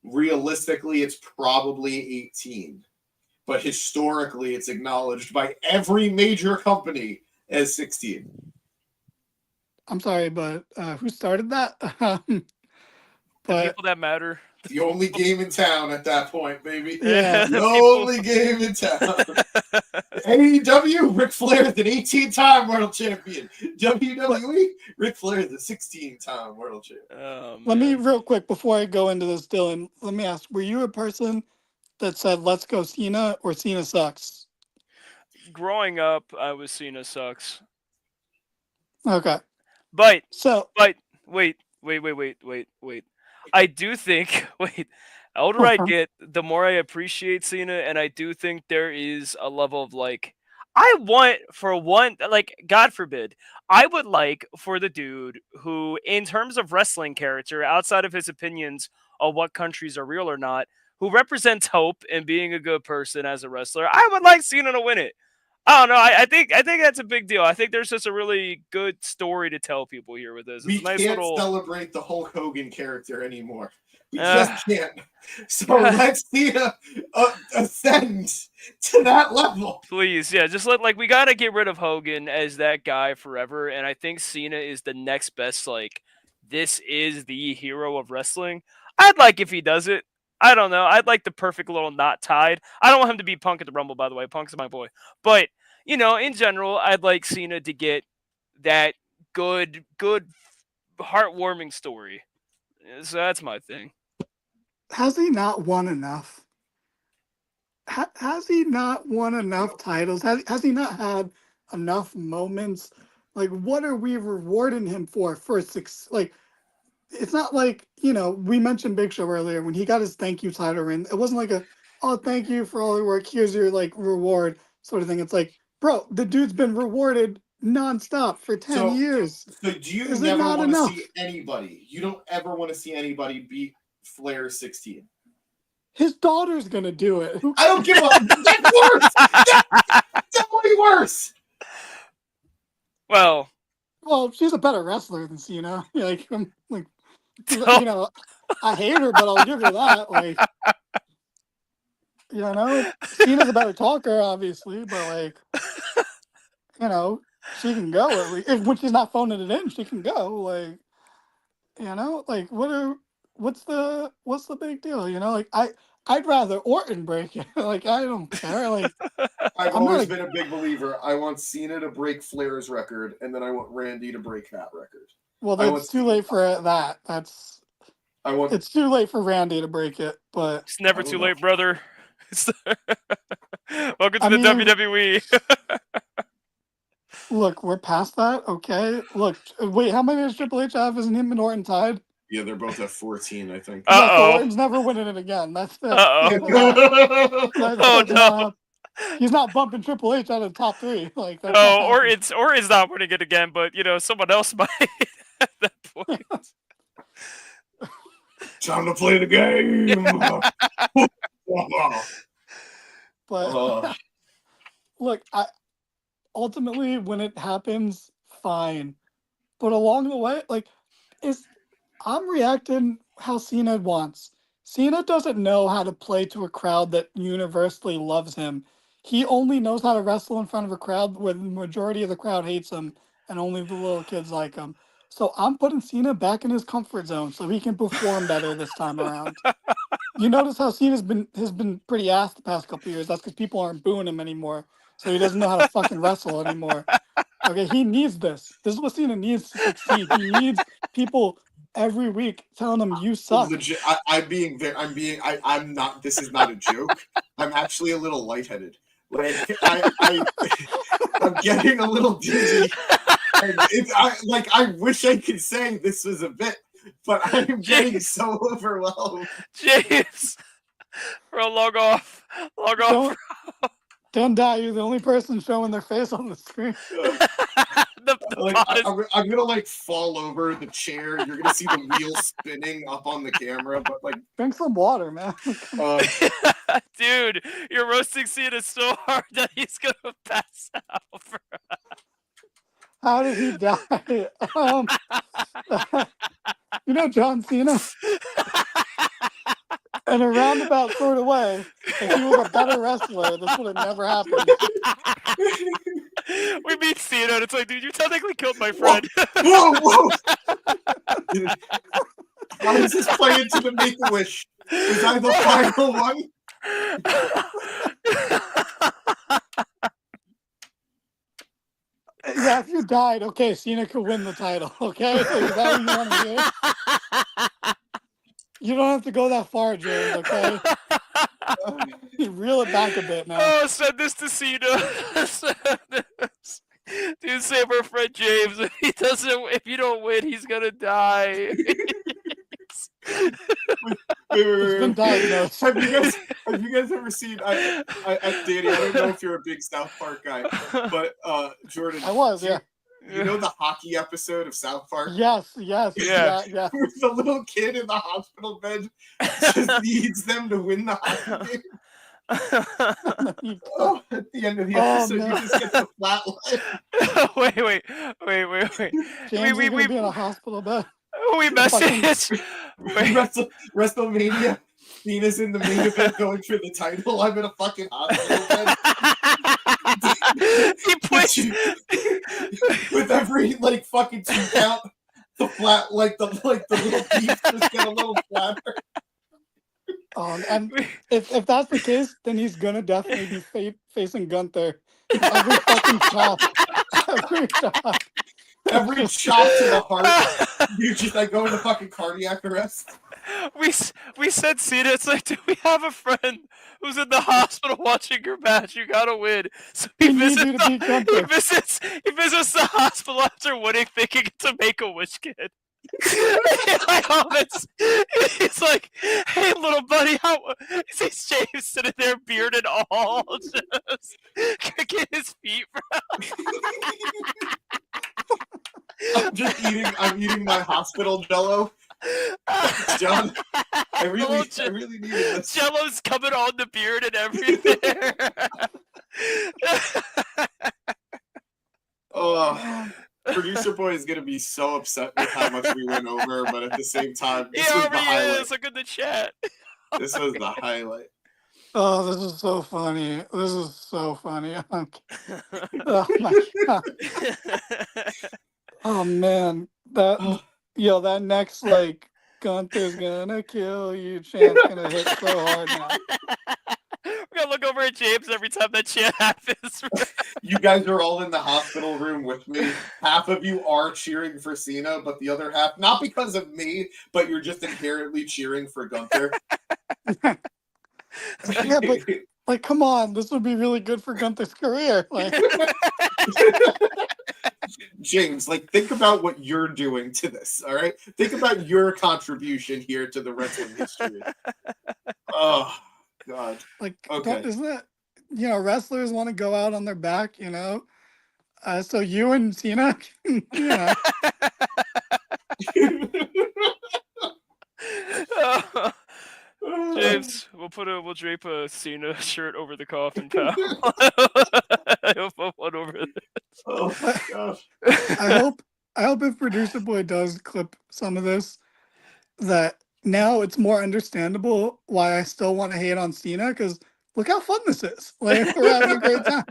Realistically, it's probably 18. But historically, it's acknowledged by every major company as 16. I'm sorry, but who started that? The people that matter. The only game in town at that point, baby. Yeah. The only game in town. AEW, Ric Flair is an 18-time world champion. WWE, Ric Flair is a 16-time world champion. Oh, Let me man. real quick before I go into this, Dylan. Let me ask: were you a person that said "Let's go Cena" or "Cena sucks"? Growing up, I was Cena sucks. Okay, But so wait. I do think the older I get, the more I appreciate Cena, and I do think there is a level of like I want for one like God forbid, I would like for the dude who, in terms of wrestling character, outside of his opinions of what countries are real or not, who represents hope and being a good person as a wrestler, I would like Cena to win it. I don't know. I think that's a big deal. I think there's just a really good story to tell people here with this. It's We a nice can't little. celebrate the Hulk Hogan character anymore. We Uh, just can't. So let's see ascend to that level. Please, yeah, just we gotta get rid of Hogan as that guy forever, and I think Cena is the next best. Like, this is the hero of wrestling. I'd like if he does it. I don't know. I'd like the perfect little knot tied. I don't want him to be Punk at the Rumble, by the way. Punk's my boy, but in general, I'd like Cena to get that good, heartwarming story. So that's my thing. has he not won enough? Has he not won enough titles? Has he not had enough moments? Like, what are we rewarding him for six? Like, it's not like, we mentioned Big Show earlier when he got his thank you title ring. It wasn't like thank you for all your work. Here's your reward sort of thing. It's like, bro, the dude's been rewarded nonstop for 10 years. So do you Is it never not want to enough? see anybody? You don't ever want to see anybody beat Flair 16. His daughter's gonna do it. I don't give a. That's worse. That's way worse. Well, she's a better wrestler than Cena. I hate her, but I'll give her that. Cena's a better talker, obviously, but she can go at least. When she's not phoning it in, she can go. What's the big deal? I'd rather Orton break it. I don't care. I've I'm always not been a big believer. I want Cena to break Flair's record, and then I want Randy to break that record. Well, that's too late for that. It's too late for Randy to break it, but it's never too late, brother. Welcome to the WWE. Look, we're past that, okay? Look, wait, how many does Triple H have? Isn't him and Orton tied? Yeah, they're both at 14, I think. Yeah, so Orton's never winning it again. That's Oh no. He's not bumping Triple H out of the top 3. Orton's not winning it again, but someone else might at that point. Time to play the game. But look, ultimately when it happens, fine. But along the way, I'm reacting how Cena wants. Cena doesn't know how to play to a crowd that universally loves him. He only knows how to wrestle in front of a crowd where the majority of the crowd hates him and only the little kids like him. So I'm putting Cena back in his comfort zone so he can perform better this time around. You notice how Cena's has been pretty ass the past couple years. That's because people aren't booing him anymore. So he doesn't know how to fucking wrestle anymore. Okay, he needs this. This is what Cena needs to succeed. He needs people every week telling him you suck. Legit, I'm not. This is not a joke. I'm actually a little lightheaded. I'm getting a little dizzy. I wish I could say this was a bit, but I'm getting so overwhelmed. James, bro, log off. Don't die. You're the only person showing their face on the screen. I'm gonna fall over the chair. You're gonna see the wheel spinning up on the camera, but drink some water, man. Dude, you're roasting Cena so hard that he's gonna pass out. How did he die? John Cena? In a roundabout sort of way, if he was a better wrestler, this would have never happened. We meet Cena, and it's like, dude, you technically killed my friend. Whoa! How does this play into the Make-A-Wish? Was I the final one? Yeah, if you died, okay, Cena could win the title. Okay, like, is that what you want to do? You don't have to go that far, James. Okay, you reel it back a bit now. Oh, send this to Cena. Send this. Dude, save our friend James. If you don't win, he's gonna die. It's been diagnosed. Have you guys ever seen? Danny, I don't know if you're a big South Park guy, but Jordan, I was, yeah. You know the hockey episode of South Park? Yes, Yeah. yeah. Where the little kid in the hospital bed just needs them to win the hockey game. Oh, at the end of the episode, no. you just get the flat line. Wait. James is gonna be in a hospital bed. We messaged. WrestleMania. Cena's in the main event going for the title. I'm in a fucking hospital bed. He pushed With every like fucking 2 count, the flat the little piece just get a little flatter. And if that's the case, then he's gonna definitely be facing Gunther. Every fucking chop. Every shot to the heart, you just like go into fucking cardiac arrest. We said Cena, it's like, do we have a friend who's in the hospital watching your match? You gotta win. So he visits the hospital after winning, thinking it's a Make-A-Wish kid. He's like, hey, little buddy, he's James sitting there, beard and all, just kicking his feet, bro. I'm eating my hospital Jello. John, I really needed this. Jello's coming on the beard and everything. Oh, producer boy is gonna be so upset with how much we went over, but at the same time, this was the highlight. Look at the chat. This was the highlight. Oh, this is so funny. Oh my god. Oh man, that next like Gunther's gonna kill you chant's gonna hit so hard now. We're gonna look over at James every time that chant happens. You guys are all in the hospital room with me. Half of you are cheering for Cena, but the other half, not because of me, but you're just inherently cheering for Gunther. Yeah, but like, come on, this would be really good for Gunther's career. Like, James, like, think about what you're doing to this, all right? Think about your contribution here to the wrestling history. Oh, God. like, Okay. isn't that, wrestlers want to go out on their back, so you and Cena, James, we'll drape a Cena shirt over the coffin, pal. He'll put one over this. Oh my gosh. I hope if producer boy does clip some of this, that now it's more understandable why I still want to hate on Cena, because look how fun this is. Like, we're having a great time.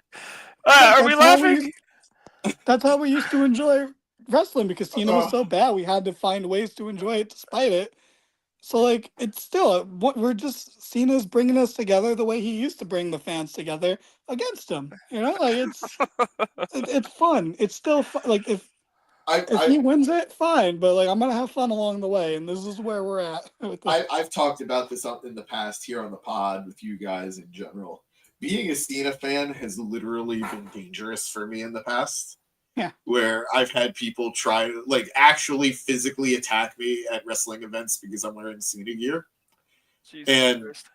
Are we laughing? That's how we used to enjoy wrestling, because Cena was so bad. We had to find ways to enjoy it despite it. So, like, it's still, Cena's bringing us together the way he used to bring the fans together against him. Like, it's fun. It's still fun. Like, if he wins it, fine. But, like, I'm going to have fun along the way. And this is where we're at. I've talked about this in the past here on the pod with you guys in general. Being a Cena fan has literally been dangerous for me in the past. Yeah. Where I've had people try to, like, actually physically attack me at wrestling events because I'm wearing Cena gear. Jesus and Christ.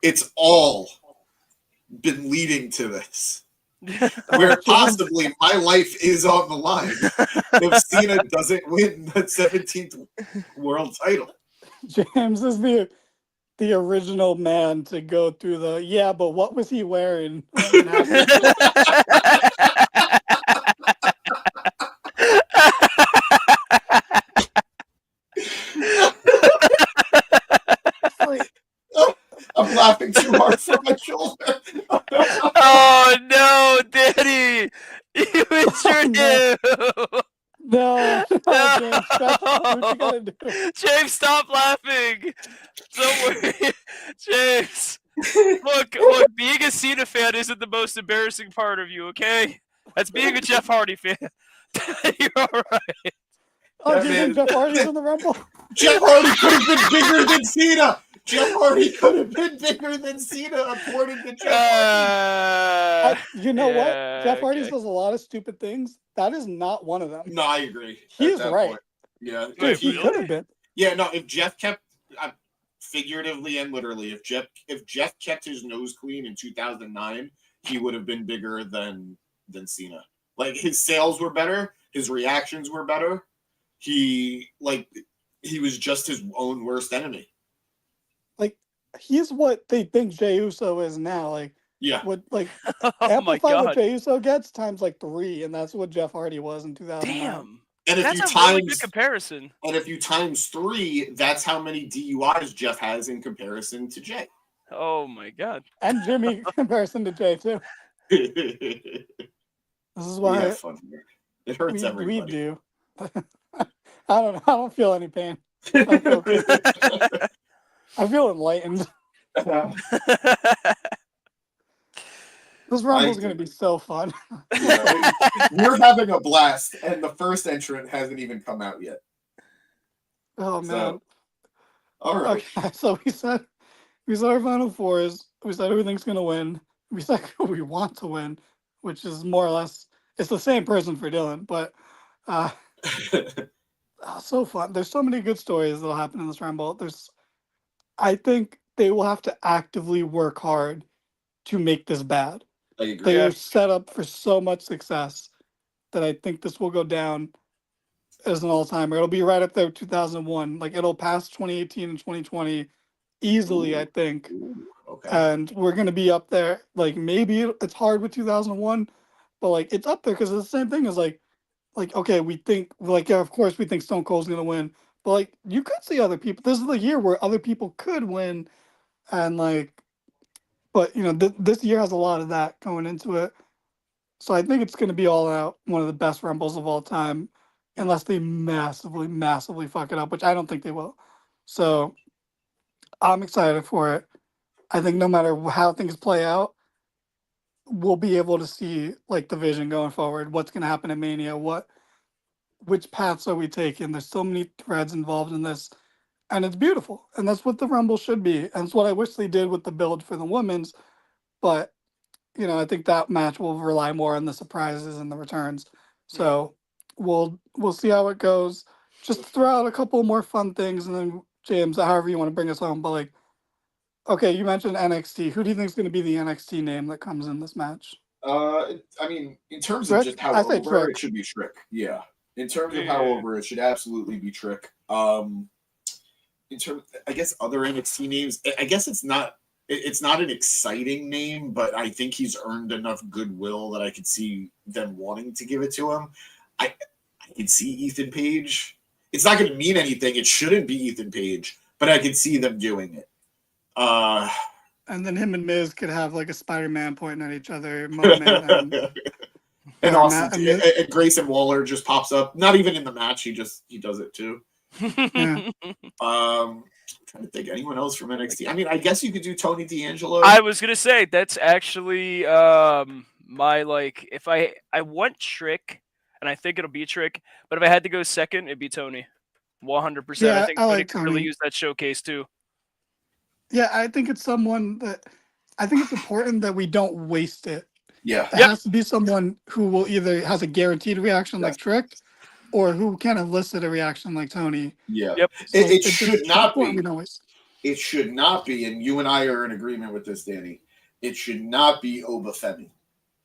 It's all been leading to this. Where possibly my life is on the line if Cena doesn't win the 17th world title. James is the original man to go through but what was he wearing? I'm laughing too hard for my shoulder. Oh no, Daddy! You injured him! No, no, James, stop. Do what you gotta do. James, stop laughing. Don't worry, James. Look, being a Cena fan isn't the most embarrassing part of you, okay? That's being a Jeff Hardy fan. You're all right. Oh, That do you man think Jeff Hardy's in the Rumble? Jeff Hardy could have been bigger than Cena. Jeff Hardy could have been bigger than Cena, according to Jeff Hardy. You know what? Yeah, Jeff Hardy okay. says a lot of stupid things. That is not one of them. No, I agree. He's at that right. point. Yeah. Dude, Wait, he really? could have been. Yeah, no, if Jeff kept figuratively and literally, if Jeff kept his nose clean in 2009, he would have been bigger than Cena. Like, his sales were better, his reactions were better. He was just his own worst enemy. Like, he's what they think Jey Uso is now. Like, Yeah. what, like, Oh my amplify what god. Jey Uso gets times like 3, and that's what Jeff Hardy was in 2009. Damn. And if That's you a really good times comparison. and if you times 3, that's how many DUIs Jeff has in comparison to Jay. Oh my god. And Jimmy in comparison to Jay, too. We This is why have fun here. It hurts we everybody. do. I don't feel any pain. I feel good. I feel enlightened. This Rumble's going to be so fun. We're having a blast, and the first entrant hasn't even come out yet. Oh, man. So, all right. Okay, so we said our final fours. We said everything's going to win. We said who we want to win, which is more or less, it's the same person for Dylan, but so fun. There's so many good stories that'll happen in this Rumble. I think they will have to actively work hard to make this bad. I agree. They are set up for so much success that I think this will go down as an all-timer. It'll be right up there with 2001. Like, it'll pass 2018 and 2020 easily, I think. Okay. And we're going to be up there. Like, maybe it's hard with 2001, but, like, it's up there because it's the same thing as, like, okay, we think, like, yeah, of course we think Stone Cold's going to win. But, like, you could see other people. This is the year where other people could win. And, like, but, you know, this year has a lot of that going into it. So I think it's going to be all out one of the best Rumbles of all time, unless they massively, massively fuck it up, which I don't think they will. So I'm excited for it. I think no matter how things play out, we'll be able to see, like, the vision going forward. What's going to happen at Mania? Which paths are we taking? There's so many threads involved in this. And it's beautiful. And that's what the Rumble should be. And it's what I wish they did with the build for the women's. But, you know, I think that match will rely more on the surprises and the returns. So we'll see how it goes. Just throw out a couple more fun things. And then, James, however you want to bring us home. But, like, okay, you mentioned NXT. Who do you think is going to be the NXT name that comes in this match? I mean, in terms Trick? of just how I say over, Trick. it should be Trick. Yeah. In terms of how over, it should absolutely be Trick. In terms, I guess other NXT names, I guess it's not an exciting name, but I think he's earned enough goodwill that I could see them wanting to give it to him. I could see Ethan Page. It's not going to mean anything. It shouldn't be Ethan Page, but I could see them doing it. And then him and Miz could have, like, a Spider-Man pointing at each other moment. And Austin, and Grayson Waller just pops up. Not even in the match. He does it too. Yeah. I'm trying to think anyone else from NXT. I mean, I guess you could do Tony D'Angelo. I was gonna say that's actually my, like, if I want Trick, and I think it'll be Trick, but if I had to go second, it'd be Tony. 100%. Yeah, I think I Tony like could really Tony. use that showcase too. Yeah, I think it's someone that I think it's important that we don't waste it. Yeah. It has to be someone who will either has a guaranteed reaction like Trick, or who can elicit a reaction like Tony. Yeah. Yep. So It it's should just not important be. we don't waste. It should not be, and you and I are in agreement with this, Danny. It should not be Obafemi.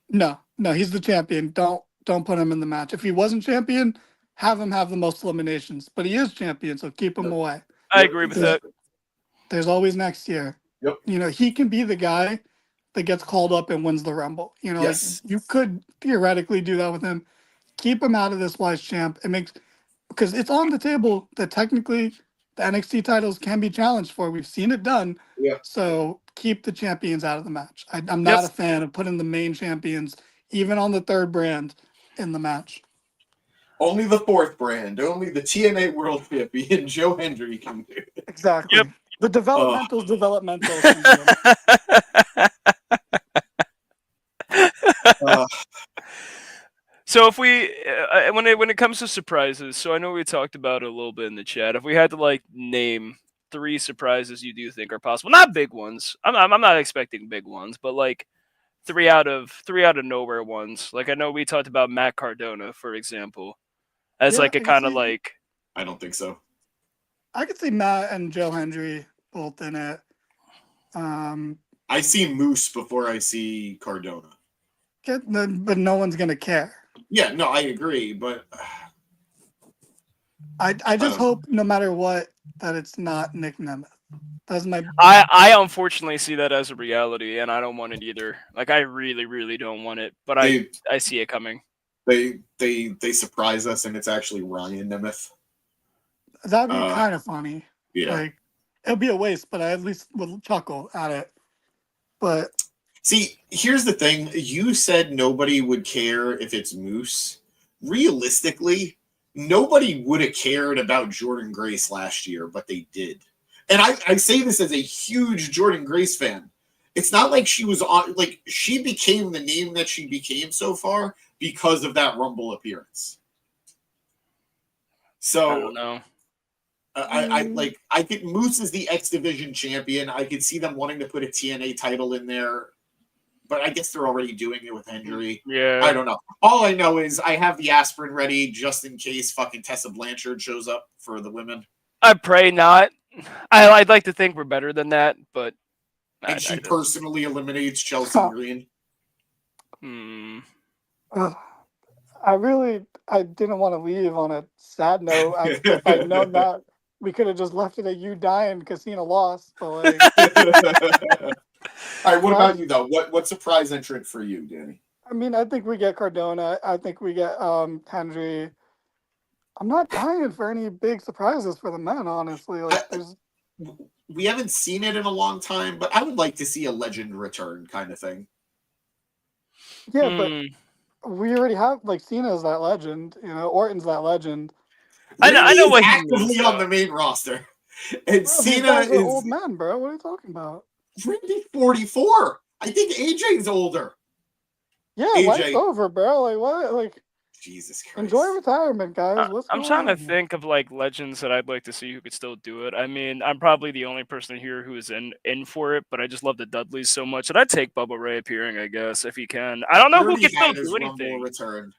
No, he's the champion. Don't put him in the match. If he wasn't champion, have him have the most eliminations. But he is champion, so keep him away. I agree with that. There's always next year. Yep. You know, he can be the guy that gets called up and wins the Rumble. You know, Yes. like, you could theoretically do that with him. Keep him out of this wise champ. It makes, because it's on the table that technically the NXT titles can be challenged for. We've seen it done. Yeah. So keep the champions out of the match. I'm not a fan of putting the main champions, even on the third brand, in the match. Only the fourth brand, only the TNA World Champion Joe Hendry can do it. Exactly. Yep. The developmental's developmental syndrome. Uh, So if we when it comes to surprises, so I know we talked about it a little bit in the chat. If we had to like name 3 surprises you do think are possible, not big ones. I'm not expecting big ones, but like three out of nowhere ones. Like I know we talked about Matt Cardona, for example, as Yeah, like a I can kind of see- like I don't think so. I could see Matt and Joe Hendry both in it. I see Moose before I see Cardona. But no one's gonna care. Yeah, no, I agree, but I just hope no matter what that it's not Nick Nemeth. That's my I unfortunately see that as a reality, and I don't want it either. Like I really, really don't want it, but I see it coming. they surprise us, and it's actually Ryan Nemeth. that'd be kind of funny. Yeah. Like it'll be a waste, but I at least will chuckle at it. But See, here's the thing. You said nobody would care if it's Moose. Realistically, nobody would have cared about Jordan Grace last year, but they did. And I say this as a huge Jordan Grace fan. It's not like she was on, like, she became the name that she became so far because of that Rumble appearance. So, I don't know. I think Moose is the X Division champion. I could see them wanting to put a TNA title in there, but I guess they're already doing it with Hendry. Yeah. I don't know. All I know is I have the aspirin ready just in case fucking Tessa Blanchard shows up for the women. I pray not. I'd like to think we're better than that, but And she personally eliminates Chelsea Green. I didn't want to leave on a sad note. If I'd known that, we could have just left it at you dying because Cena lost. But like, All right, what about you though? What surprise entrant for you, Danny? I mean, I think we get Cardona. I think we get Hendry. I'm not dying for any big surprises for the men, honestly. Like, we haven't seen it in a long time, but I would like to see a legend return kind of thing. Yeah, but we already have, like, Cena's that legend, you know, Orton's that legend. I know what he actively means, on the main roster. And Bro, Cena is old man, bro. What are you talking about? Randy's 44. I think AJ's older. Yeah, AJ. life's over, bro. Like, what? Like, Jesus Christ. enjoy retirement, guys. I'm trying to think of like legends that I'd like to see who could still do it. I mean, I'm probably the only person here who is in for it, but I just love the Dudleys so much that I'd take Bubba Ray appearing, I guess, if he can. I don't know who can still do anything. Return.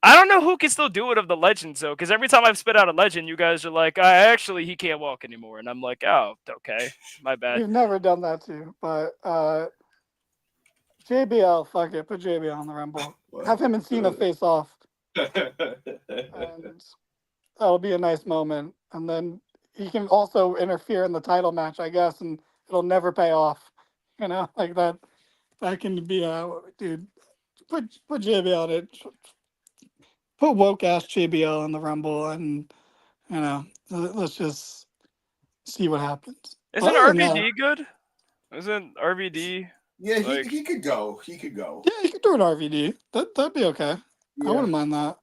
I don't know who can still do it of the legends though, because every time I've spit out a legend, you guys are like, actually he can't walk anymore, and I'm like, oh, okay, my bad. We've never done that too, but JBL, fuck it, put JBL on the Rumble. Have him and Cena face off. And that'll be a nice moment. And then he can also interfere in the title match, I guess, and it'll never pay off. You know, like that can be dude. Put JBL on it. Put woke ass JBL in the Rumble, and you know, let's just see what happens. Isn't RVD good? Isn't RVD? Yeah, like... he could go. He could go. Yeah, he could do an RVD. That'd be okay. Yeah. I wouldn't mind that.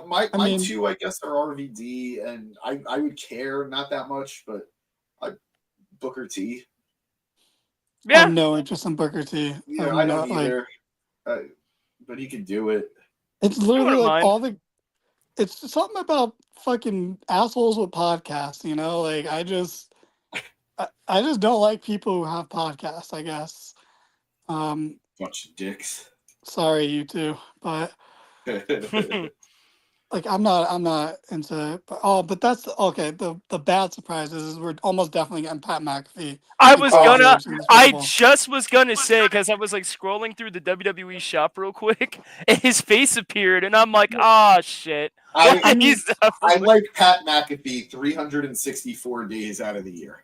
My two, I guess, are RVD, and I would care not that much, but Booker T. Yeah, I have no interest in Booker T. Yeah, I don't either. But he could do it. It's literally like it's something about fucking assholes with podcasts, you know? Like I just don't like people who have podcasts, I guess. Bunch of dicks. Sorry, you two, but like I'm not into it. But that's okay. The bad surprises is we're almost definitely getting Pat McAfee. I just was gonna say, because I was like scrolling through the WWE shop real quick, and his face appeared, and I'm like, shit. I like Pat McAfee 364 days out of the year.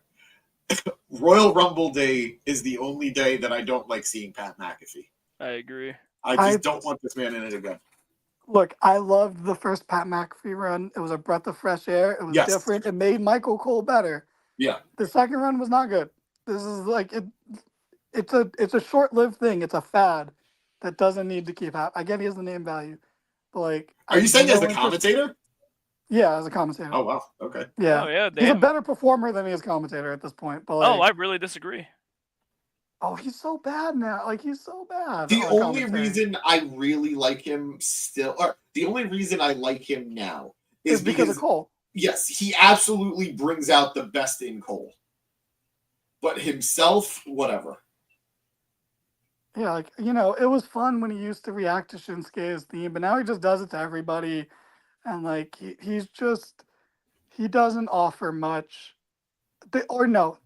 Royal Rumble Day is the only day that I don't like seeing Pat McAfee. I agree. I don't want this man in it again. Look, I loved the first Pat McAfee run. It was a breath of fresh air. It was different. It made Michael Cole better. Yeah. The second run was not good. This is like it's a short-lived thing. It's a fad that doesn't need to keep happening. I get he has the name value, But like, Are you saying as a commentator? Yeah, as a commentator. Oh wow. Okay. Yeah. Oh yeah, He's a damn. better performer than he is commentator at this point. But Oh, I like, really disagree. oh, he's so bad now. Like, he's so bad. The on only commentary. reason I really like him still, or the only reason I like him now is because of Cole. Yes, he absolutely brings out the best in Cole. But himself, whatever. Yeah, like, you know, it was fun when he used to react to Shinsuke's theme, but now he just does it to everybody. And like, he doesn't offer much. Or no,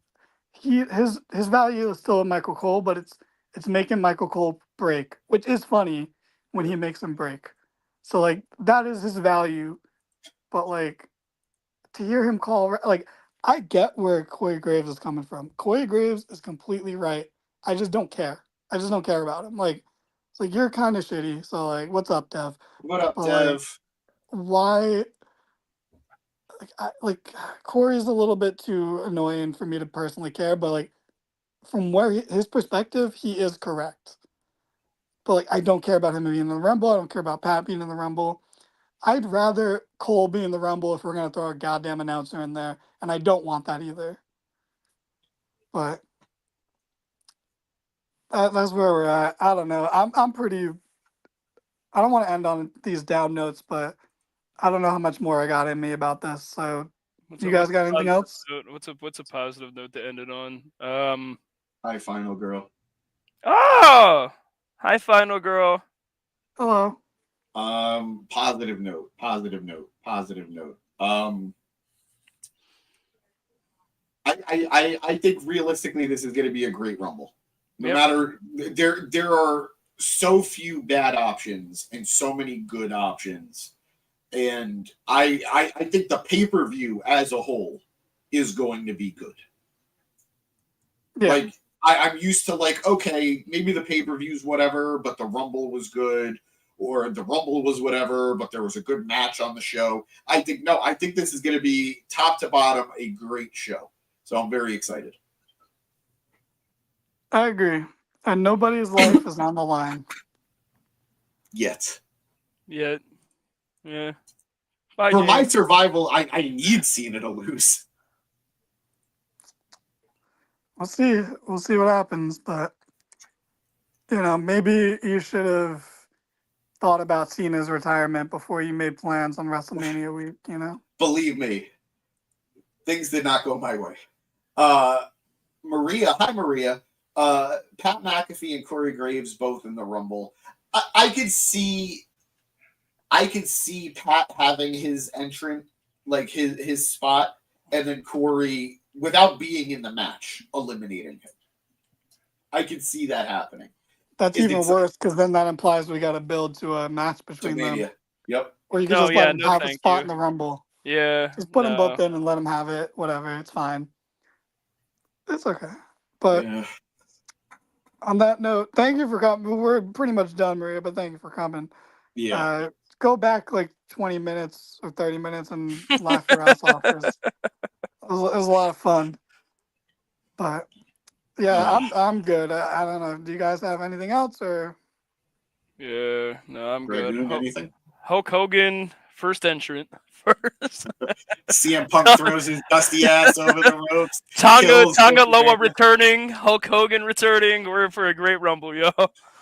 his value is still in Michael Cole, but it's making Michael Cole break, which is funny when he makes him break. So like, that is his value. But like, to hear him call, like, I get where Corey Graves is coming from. Corey Graves is completely right. I just don't care. I just don't care about him. Like, it's like, you're kind of shitty. So like, what's up, Dev? What up, But, Dev? like, why? Like Corey's a little bit too annoying for me to personally care. But like, from where his perspective, he is correct. But like, I don't care about him being in the Rumble. I don't care about Pat being in the Rumble. I'd rather Cole be in the Rumble if we're gonna throw a goddamn announcer in there, and I don't want that either. But that's where we're at. I don't know. I'm pretty. I don't want to end on these down notes, but I don't know how much more I got in me about this. So, you guys got anything else? What's a positive note to end it on? Hi, final girl. Oh, hi, final girl. Hello. Positive note. I think realistically this is going to be a great Rumble. No matter there are so few bad options and so many good options, and I think the pay-per-view as a whole is going to be good. Yeah. Like I'm used to like, okay, maybe the pay-per-view's whatever, but the Rumble was good, or the Rumble was whatever, but there was a good match on the show. I think this is going to be top to bottom a great show. So I'm very excited. I agree. And nobody's life is on the line. Yet. Yeah. Bye, For my James. survival, I need Cena to lose. We'll see. We'll see what happens. But, you know, maybe you should have thought about Cena's retirement before you made plans on WrestleMania week, you know? Believe me, things did not go my way. Maria, hi Maria. Pat McAfee and Corey Graves both in the Rumble. I could see Pat having his entrant, like his spot, and then Corey, without being in the match, eliminating him. I could see that happening. That's even worse because then that implies we got to build to a match between them. Yep. Or you can just let them have a spot in the Rumble. Yeah. Just put them both in and let them have it. Whatever. It's fine. It's okay. But on that note, thank you for coming. We're pretty much done, Maria, but thank you for coming. Yeah. Go back like 20 minutes or 30 minutes and laugh your ass off. It was a lot of fun. But yeah, I'm good. I don't know. Do you guys have anything else or? Yeah, no, I'm Greg, good. anything? Hulk Hogan, first entrant. First. CM Punk throws his dusty ass over the ropes. Tonga Loa returning. Hulk Hogan returning. We're for a great Rumble, yo.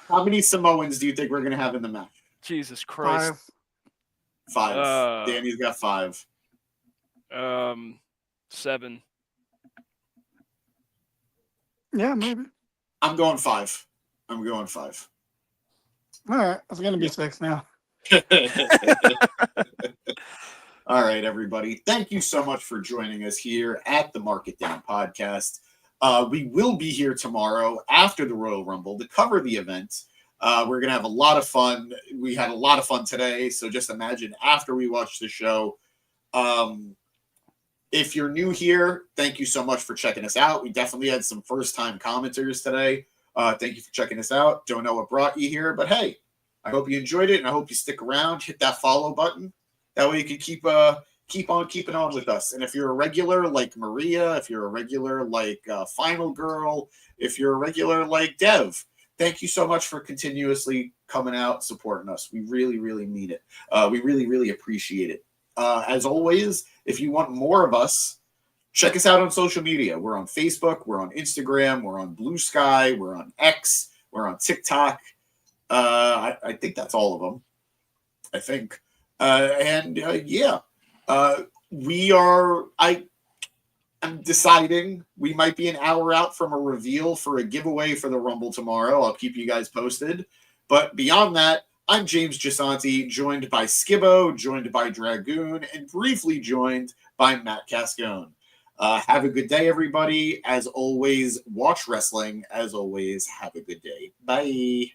How many Samoans do you think we're going to have in the match? Jesus Christ. 5. Danny's got 5. 7. Yeah, maybe. I'm going 5. All right, it's gonna be 6 now. All right, everybody. Thank you so much for joining us here at the Market Down Podcast. We will be here tomorrow after the Royal Rumble to cover the event. We're going to have a lot of fun. We had a lot of fun today, so just imagine after we watch the show. If you're new here, thank you so much for checking us out. We definitely had some first-time commenters today. Thank you for checking us out. Don't know what brought you here, but hey, I hope you enjoyed it, and I hope you stick around. Hit that follow button. That way you can keep on keeping on with us. And if you're a regular like Maria, if you're a regular like Final Girl, if you're a regular like Dev, thank you so much for continuously coming out, supporting us. We really, really mean it. We really, really appreciate it. As always, if you want more of us, check us out on social media. We're on Facebook, we're on Instagram, we're on Blue Sky, we're on X, we're on TikTok. I think that's all of them. I think. I'm deciding we might be an hour out from a reveal for a giveaway for the Rumble tomorrow. I'll keep you guys posted. But beyond that, I'm James Gisanti, joined by Skibbo, joined by Dragoon, and briefly joined by Matt Cascone. Have a good day, everybody. As always, watch wrestling. As always, have a good day. Bye.